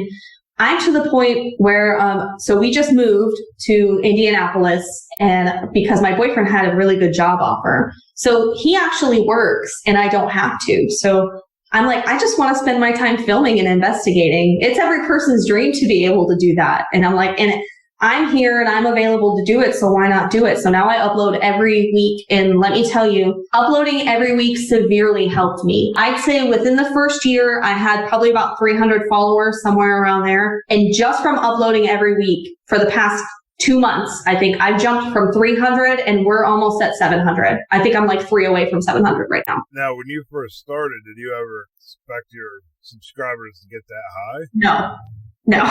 Speaker 2: I'm to the point where, so we just moved to Indianapolis, and because my boyfriend had a really good job offer, so he actually works and I don't have to. So I'm like, I just want to spend my time filming and investigating. It's every person's dream to be able to do that. And I'm like, and I'm here and I'm available to do it, so why not do it? So now I upload every week, and let me tell you, uploading every week severely helped me. I'd say within the first year, I had probably about 300 followers, somewhere around there. And just from uploading every week for the past 2 months, I think I jumped from 300 and we're almost at 700. I think I'm 3 away from 700 right now.
Speaker 1: Now, when you first started, did you ever expect your subscribers to get that high?
Speaker 2: No. No,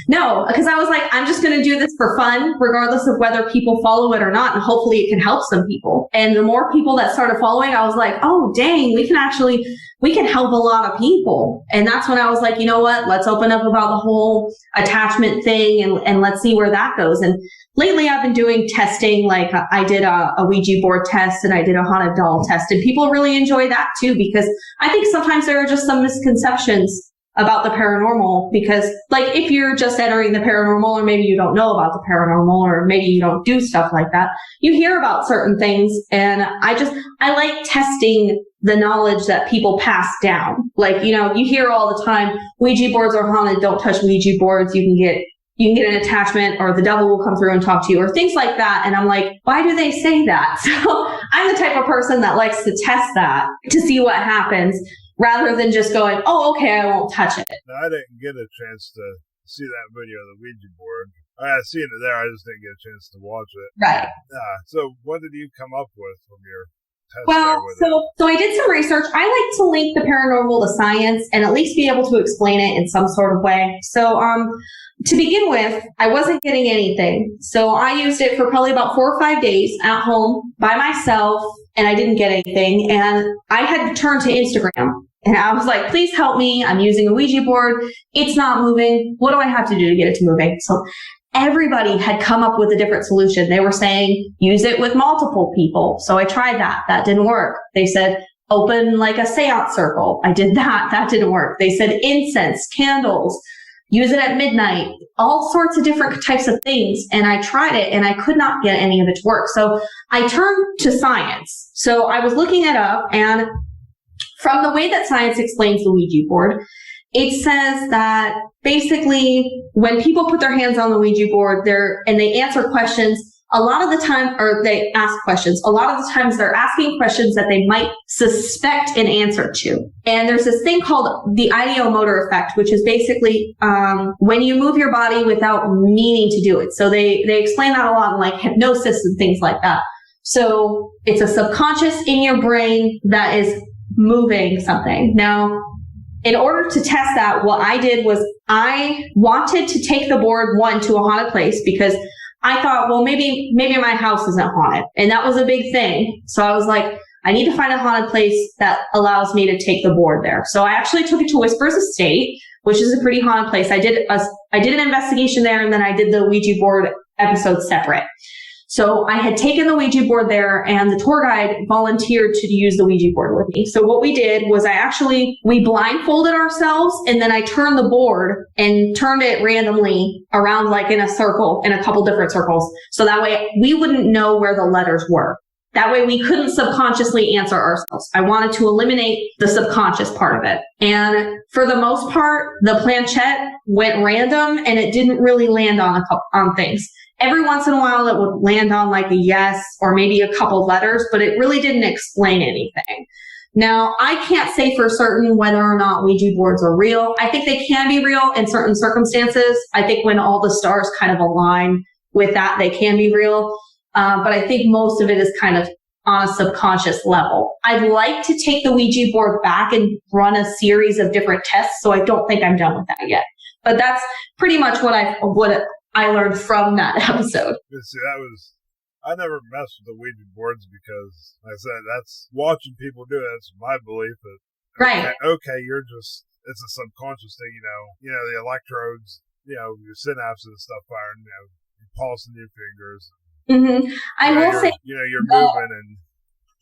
Speaker 2: no, because I was like, I'm just going to do this for fun, regardless of whether people follow it or not. And hopefully it can help some people. And the more people that started following, I was like, oh, dang, we can help a lot of people. And that's when I was like, you know what, let's open up about the whole attachment thing and let's see where that goes. And lately I've been doing testing, like I did a Ouija board test and I did a haunted doll test, and people really enjoy that too, because I think sometimes there are just some misconceptions about the paranormal, because like if you're just entering the paranormal, or maybe you don't know about the paranormal, or maybe you don't do stuff like that, you hear about certain things. And I like testing the knowledge that people pass down. Like, you know, you hear all the time, Ouija boards are haunted, don't touch Ouija boards, you can get an attachment, or the devil will come through and talk to you, or things like that. And I'm like, why do they say that? So I'm the type of person that likes to test that to see what happens, rather than just going, oh, okay, I won't touch it.
Speaker 1: No, I didn't get a chance to see that video of the Ouija board. I seen it there, I just didn't get a chance to watch it.
Speaker 2: Right.
Speaker 1: So what did you come up with from your test?
Speaker 2: Well, so I did some research. I like to link the paranormal to science and at least be able to explain it in some sort of way. So to begin with, I wasn't getting anything. So I used it for probably about 4 or 5 days at home by myself, and I didn't get anything. And I had turned to Instagram. And I was like, please help me. I'm using a Ouija board. It's not moving. What do I have to do to get it to moving? So everybody had come up with a different solution. They were saying, use it with multiple people. So I tried that. That didn't work. They said, open like a seance circle. I did that. That didn't work. They said incense, candles, use it at midnight, all sorts of different types of things. And I tried it and I could not get any of it to work. So I turned to science. So I was looking it up, and from the way that science explains the Ouija board, it says that basically when people put their hands on the Ouija board and they answer questions, a lot of the time, or they ask questions, a lot of the times they're asking questions that they might suspect an answer to. And there's this thing called the ideomotor effect, which is basically when you move your body without meaning to do it. So they explain that a lot in like hypnosis and things like that. So it's a subconscious in your brain that is moving something. Now, in order to test that, what I did was I wanted to take the board to a haunted place, because I thought, well, maybe my house isn't haunted. And that was a big thing. So I was like, I need to find a haunted place that allows me to take the board there. So I actually took it to Whispers Estate, which is a pretty haunted place. I did an investigation there, and then I did the Ouija board episode separate. So I had taken the Ouija board there, and the tour guide volunteered to use the Ouija board with me. So what we did was we blindfolded ourselves, and then I turned the board and turned it randomly around like in a circle, in a couple different circles. So that way we wouldn't know where the letters were. That way we couldn't subconsciously answer ourselves. I wanted to eliminate the subconscious part of it. And for the most part, the planchette went random, and it didn't really land on things. Every once in a while, it would land on like a yes or maybe a couple letters, but it really didn't explain anything. Now, I can't say for certain whether or not Ouija boards are real. I think they can be real in certain circumstances. I think when all the stars kind of align with that, they can be real. But I think most of it is kind of on a subconscious level. I'd like to take the Ouija board back and run a series of different tests, so I don't think I'm done with that yet. But that's pretty much what I learned from that episode.
Speaker 1: See, I never messed with the Ouija boards because, like I said, that's watching people do it. That's my belief. That,
Speaker 2: right.
Speaker 1: Okay, it's a subconscious thing, you know, the electrodes, your synapses and stuff firing, you're pulsing your fingers.
Speaker 2: Mm-hmm. I will say,
Speaker 1: you're moving and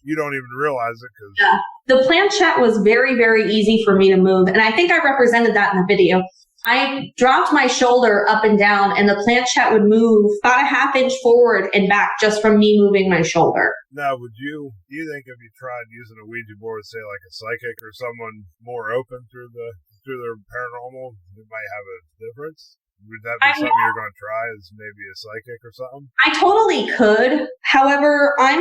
Speaker 1: you don't even realize it.
Speaker 2: Yeah. The planchette was very, very easy for me to move. And I think I represented that in the video. I dropped my shoulder up and down, and the planchette would move about a half inch forward and back just from me moving my shoulder.
Speaker 1: Now, do you think if you tried using a Ouija board, say like a psychic or someone more open through their paranormal, it might have a difference? Would that be something you're going to try, as maybe a psychic or something?
Speaker 2: I totally could. However, I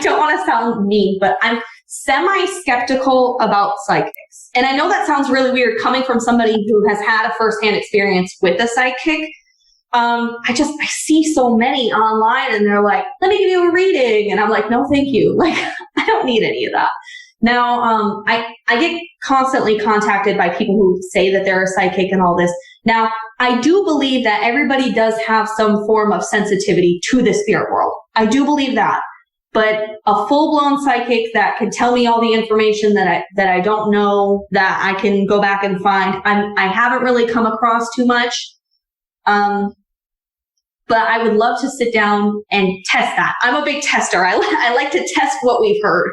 Speaker 2: don't want to sound mean, but I'm semi-skeptical about psychics. And I know that sounds really weird coming from somebody who has had a firsthand experience with a psychic. I see so many online, and they're like, let me give you a reading. And I'm like, no, thank you. Like, I don't need any of that. Now, I get constantly contacted by people who say that they're a psychic and all this. Now, I do believe that everybody does have some form of sensitivity to the spirit world. I do believe that. But a full-blown psychic that can tell me all the information that I don't know, that I can go back and find, I haven't really come across too much. But I would love to sit down and test that. I'm a big tester. I like to test what we've heard.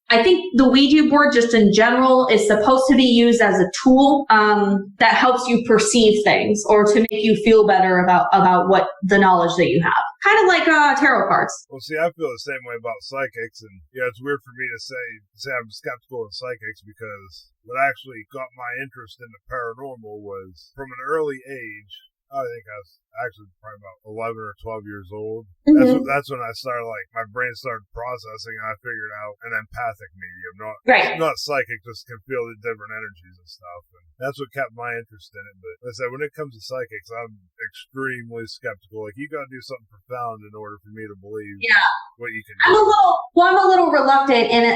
Speaker 2: I think the Ouija board, just in general, is supposed to be used as a tool that helps you perceive things or to make you feel better about what the knowledge that you have. Kind of like tarot cards.
Speaker 1: Well, see, I feel the same way about psychics, and it's weird for me to say I'm skeptical of psychics, because what actually got my interest in the paranormal was from an early age. I think I was actually probably about 11 or 12 years old. Mm-hmm. That's when I started, my brain started processing, and I figured out an empathic medium, not psychic, just can feel the different energies and stuff. And that's what kept my interest in it. But like I said, when it comes to psychics, I'm extremely skeptical. You got to do something profound in order for me to believe what you can do.
Speaker 2: I'm a little reluctant, and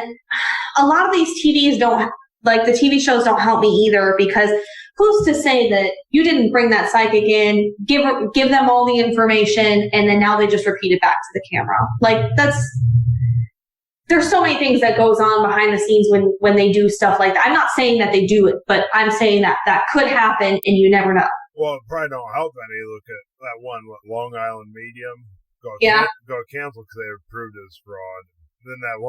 Speaker 2: a lot of these TVs don't, the TV shows don't help me either, because who's to say that you didn't bring that psychic in, give them all the information, and then now they just repeat it back to the camera? There's so many things that goes on behind the scenes when they do stuff like that. I'm not saying that they do it, but I'm saying that could happen, and you never know.
Speaker 1: Well, it probably don't help any. Look at that one, Long Island Medium got canceled because they were proved as fraud. And then that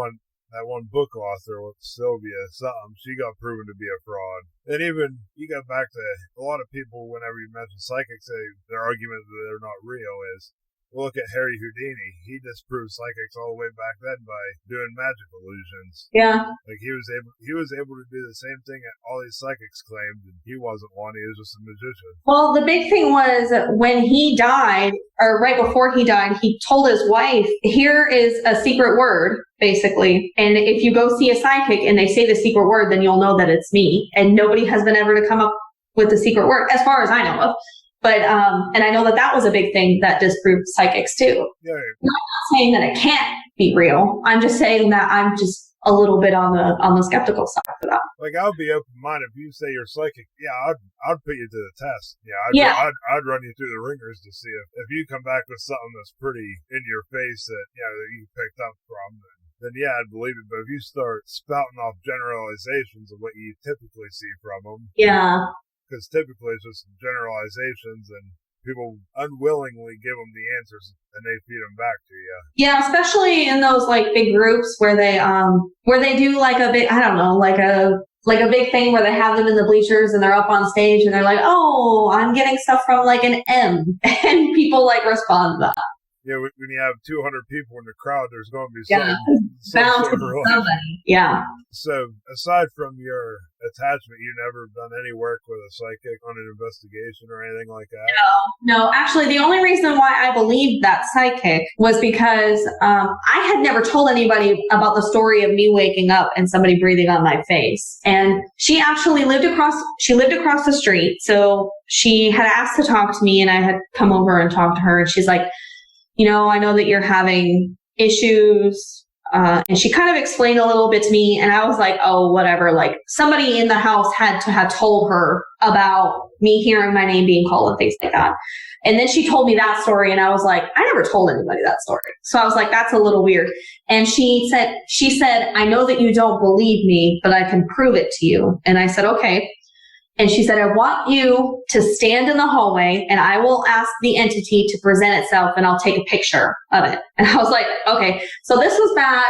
Speaker 1: one book author with Sylvia something, she got proven to be a fraud. And even you go back to a lot of people, whenever you mention psychics, their argument that they're not real is, well, look at Harry Houdini. He disproved psychics all the way back then by doing magic illusions.
Speaker 2: Yeah.
Speaker 1: He was able to do the same thing that all these psychics claimed, and he wasn't one. He was just a magician.
Speaker 2: Well, the big thing was when he died, or right before he died, he told his wife, here is a secret word, basically. And if you go see a psychic and they say the secret word, then you'll know that it's me. And nobody has been able to come up with the secret word, as far as I know of. But, and I know that was a big thing that disproved psychics too. Yeah. I'm not saying that it can't be real. I'm just saying that I'm just a little bit on the skeptical side for that.
Speaker 1: I'll be open-minded. If you say you're psychic, I'd put you to the test. I'd run you through the ringers to see if you come back with something that's pretty in your face that you picked up from, then I'd believe it. But if you start spouting off generalizations of what you typically see from them, because typically it's just generalizations, and people unwillingly give them the answers and they feed them back to you.
Speaker 2: Yeah, especially in those big groups where they do a big, I don't know, like a big thing where they have them in the bleachers and they're up on stage and they're like, oh, I'm getting stuff from an M, and people respond to that.
Speaker 1: Yeah, when you have 200 people in the crowd, there's going to be somebody.
Speaker 2: Yeah.
Speaker 1: So, aside from your attachment, you never done any work with a psychic on an investigation or anything like that?
Speaker 2: No. Actually, the only reason why I believed that psychic was because I had never told anybody about the story of me waking up and somebody breathing on my face. And she actually lived across the street. So she had asked to talk to me, and I had come over and talked to her, and she's like, I know that you're having issues. And she kind of explained a little bit to me, and I was like, oh, whatever. Somebody in the house had to have told her about me hearing my name being called and things like that. And then she told me that story, and I was like, I never told anybody that story. So I was like, that's a little weird. And she said, I know that you don't believe me, but I can prove it to you. And I said, okay. And she said, I want you to stand in the hallway, and I will ask the entity to present itself, and I'll take a picture of it. And I was like, okay. So this was back,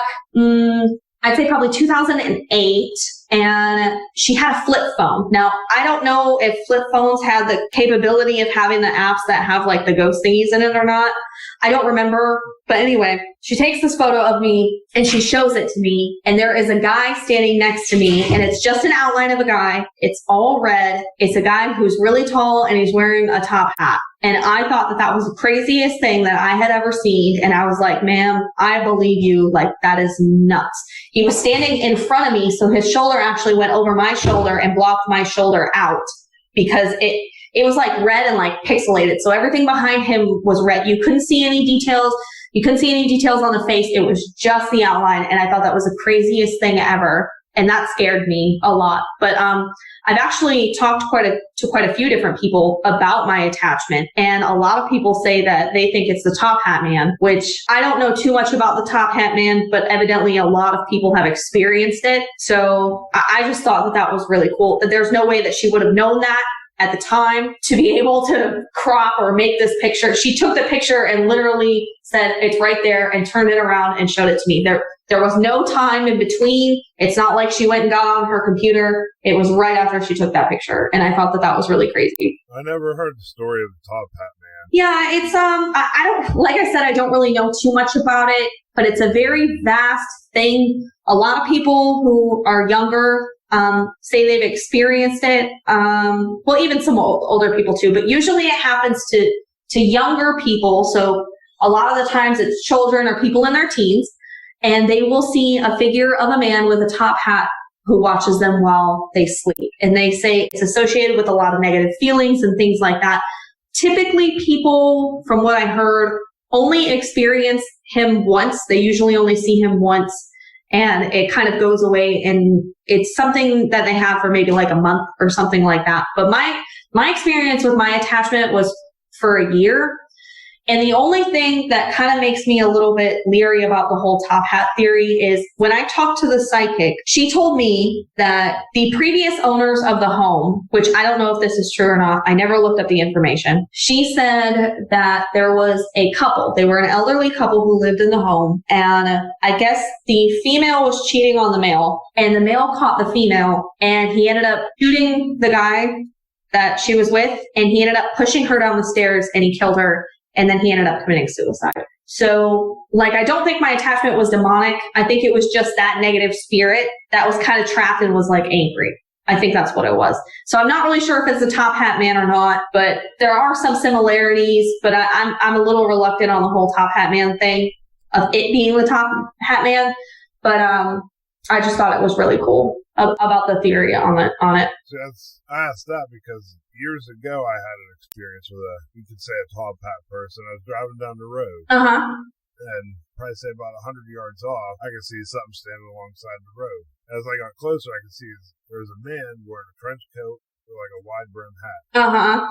Speaker 2: I'd say probably 2008. And she had a flip phone. Now, I don't know if flip phones had the capability of having the apps that have the ghost thingies in it or not. I don't remember. But anyway, she takes this photo of me and she shows it to me. And there is a guy standing next to me, and it's just an outline of a guy. It's all red. It's a guy who's really tall, and he's wearing a top hat. And I thought that was the craziest thing that I had ever seen. And I was like, ma'am, I believe you. That is nuts. He was standing in front of me, so his shoulder actually went over my shoulder and blocked my shoulder out, because it was red and pixelated. So everything behind him was red. You couldn't see any details. You couldn't see any details on the face. It was just the outline. And I thought that was the craziest thing ever. And that scared me a lot. But I've actually talked to quite a few different people about my attachment. And a lot of people say that they think it's the Top Hat Man, which I don't know too much about the Top Hat Man, but evidently a lot of people have experienced it. So I just thought that was really cool. That there's no way that she would have known that at the time to be able to crop or make this picture. She took the picture and literally said, it's right there, and turned it around and showed it to me. There was no time in between. It's not like she went and got on her computer. It was right after she took that picture. And I thought that was really crazy.
Speaker 1: I never heard the story of the Top Hat Man.
Speaker 2: Yeah, it's, I don't, like I said, I don't really know too much about it, but it's a very vast thing. A lot of people who are younger say they've experienced it. Well, even some older people too, but usually it happens to younger people. So a lot of the times it's children or people in their teens, and they will see a figure of a man with a top hat who watches them while they sleep. And they say it's associated with a lot of negative feelings and things like that. Typically people, from what I heard, only experience him once. They usually only see him once, and it kind of goes away, and it's something that they have for maybe like a month or something like that. But my experience with my attachment was for a year. And the only thing that kind of makes me a little bit leery about the whole top hat theory is when I talked to the psychic, she told me that the previous owners of the home, which I don't know if this is true or not, I never looked up the information. She said that there was a couple. They were an elderly couple who lived in the home. And I guess the female was cheating on the male, and the male caught the female, and he ended up shooting the guy that she was with, and he ended up pushing her down the stairs, and he killed her. And then he ended up committing suicide. So, like, I don't think my attachment was demonic. I think it was just that negative spirit that was kind of trapped and was like angry. I think that's what it was. So I'm not really sure if it's the Top Hat Man or not, but there are some similarities, but I'm a little reluctant on the whole Top Hat Man thing of it being the Top Hat Man. But, I just thought it was really cool about the theory on it.
Speaker 1: So I asked that because years ago I had an experience with you could say a top hat person. I was driving down the road. And probably say about 100 yards off, I could see something standing alongside the road. As I got closer, I could see there was a man wearing a trench coat with like a wide brim hat.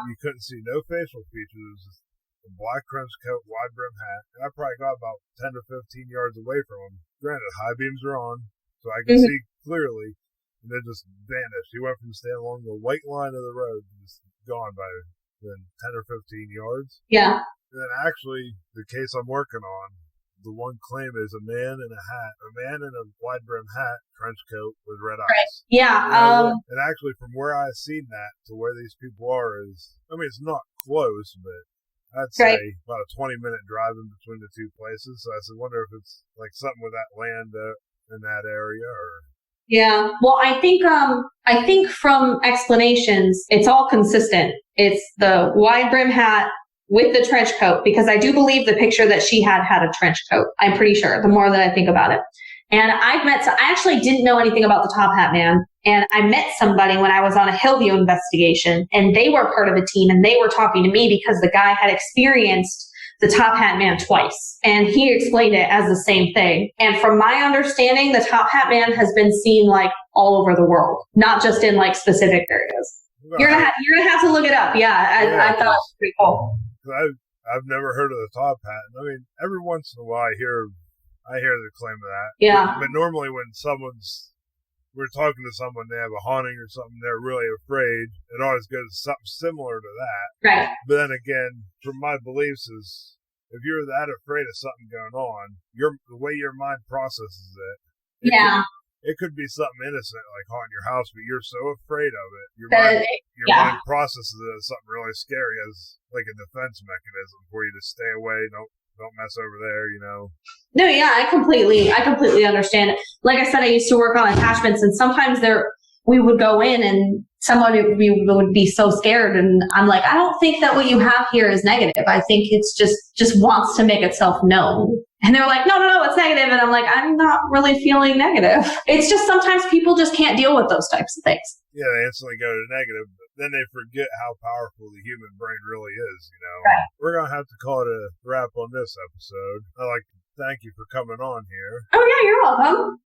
Speaker 1: You couldn't see no facial features. It was just a black trench coat, wide brim hat. And I probably got about 10 to 15 yards away from him. Granted, high beams are on, so I could see clearly. And then just vanished. He went from standing along the white line of the road to just gone by then 10 or 15 yards.
Speaker 2: Yeah.
Speaker 1: And then actually, the case I'm working on, the one claim is a man in a wide brim hat, trench coat with red eyes.
Speaker 2: Right. Yeah.
Speaker 1: And actually, from where I've seen that to where these people are is, I mean, it's not close, but I'd say about a 20-minute drive in between the two places. So I said, wonder if it's like something with that land in that area or.
Speaker 2: Yeah. Well, I think from explanations, it's all consistent. It's the wide brim hat with the trench coat, because I do believe the picture that she had a trench coat. I'm pretty sure, the more that I think about it. And I actually didn't know anything about the Top Hat Man. And I met somebody when I was on a Hillview investigation, and they were part of the team, and they were talking to me because the guy had experienced the Top Hat Man twice. And he explained it as the same thing. And from my understanding, the Top Hat Man has been seen like all over the world, not just in like specific areas. Right. You're gonna have to look it up. Yeah, I thought it was pretty cool.
Speaker 1: I've never heard of the Top Hat. I mean, every once in a while I hear the claim of that.
Speaker 2: Yeah.
Speaker 1: But normally when we're talking to someone, they have a haunting or something, they're really afraid. It always goes something similar to that.
Speaker 2: Right.
Speaker 1: But then again, from my beliefs is, if you're that afraid of something going on, the way your mind processes it. It could be something innocent, like haunting your house, but you're so afraid of it. Your mind processes it as something really scary, as like a defense mechanism for you to stay away. Don't mess over there, you know.
Speaker 2: No, yeah, I completely understand. Like I said, I used to work on attachments, and sometimes we would go in and someone would be so scared, and I'm like, I don't think that what you have here is negative. I think it's just wants to make itself known. And they're like, no, it's negative. And I'm like, I'm not really feeling negative. It's just sometimes people just can't deal with those types of things.
Speaker 1: Yeah, they instantly go to negative. But then they forget how powerful the human brain really is,
Speaker 2: Right.
Speaker 1: We're going to have to call it a wrap on this episode. I'd like to thank you for coming on here.
Speaker 2: Oh, yeah, you're welcome.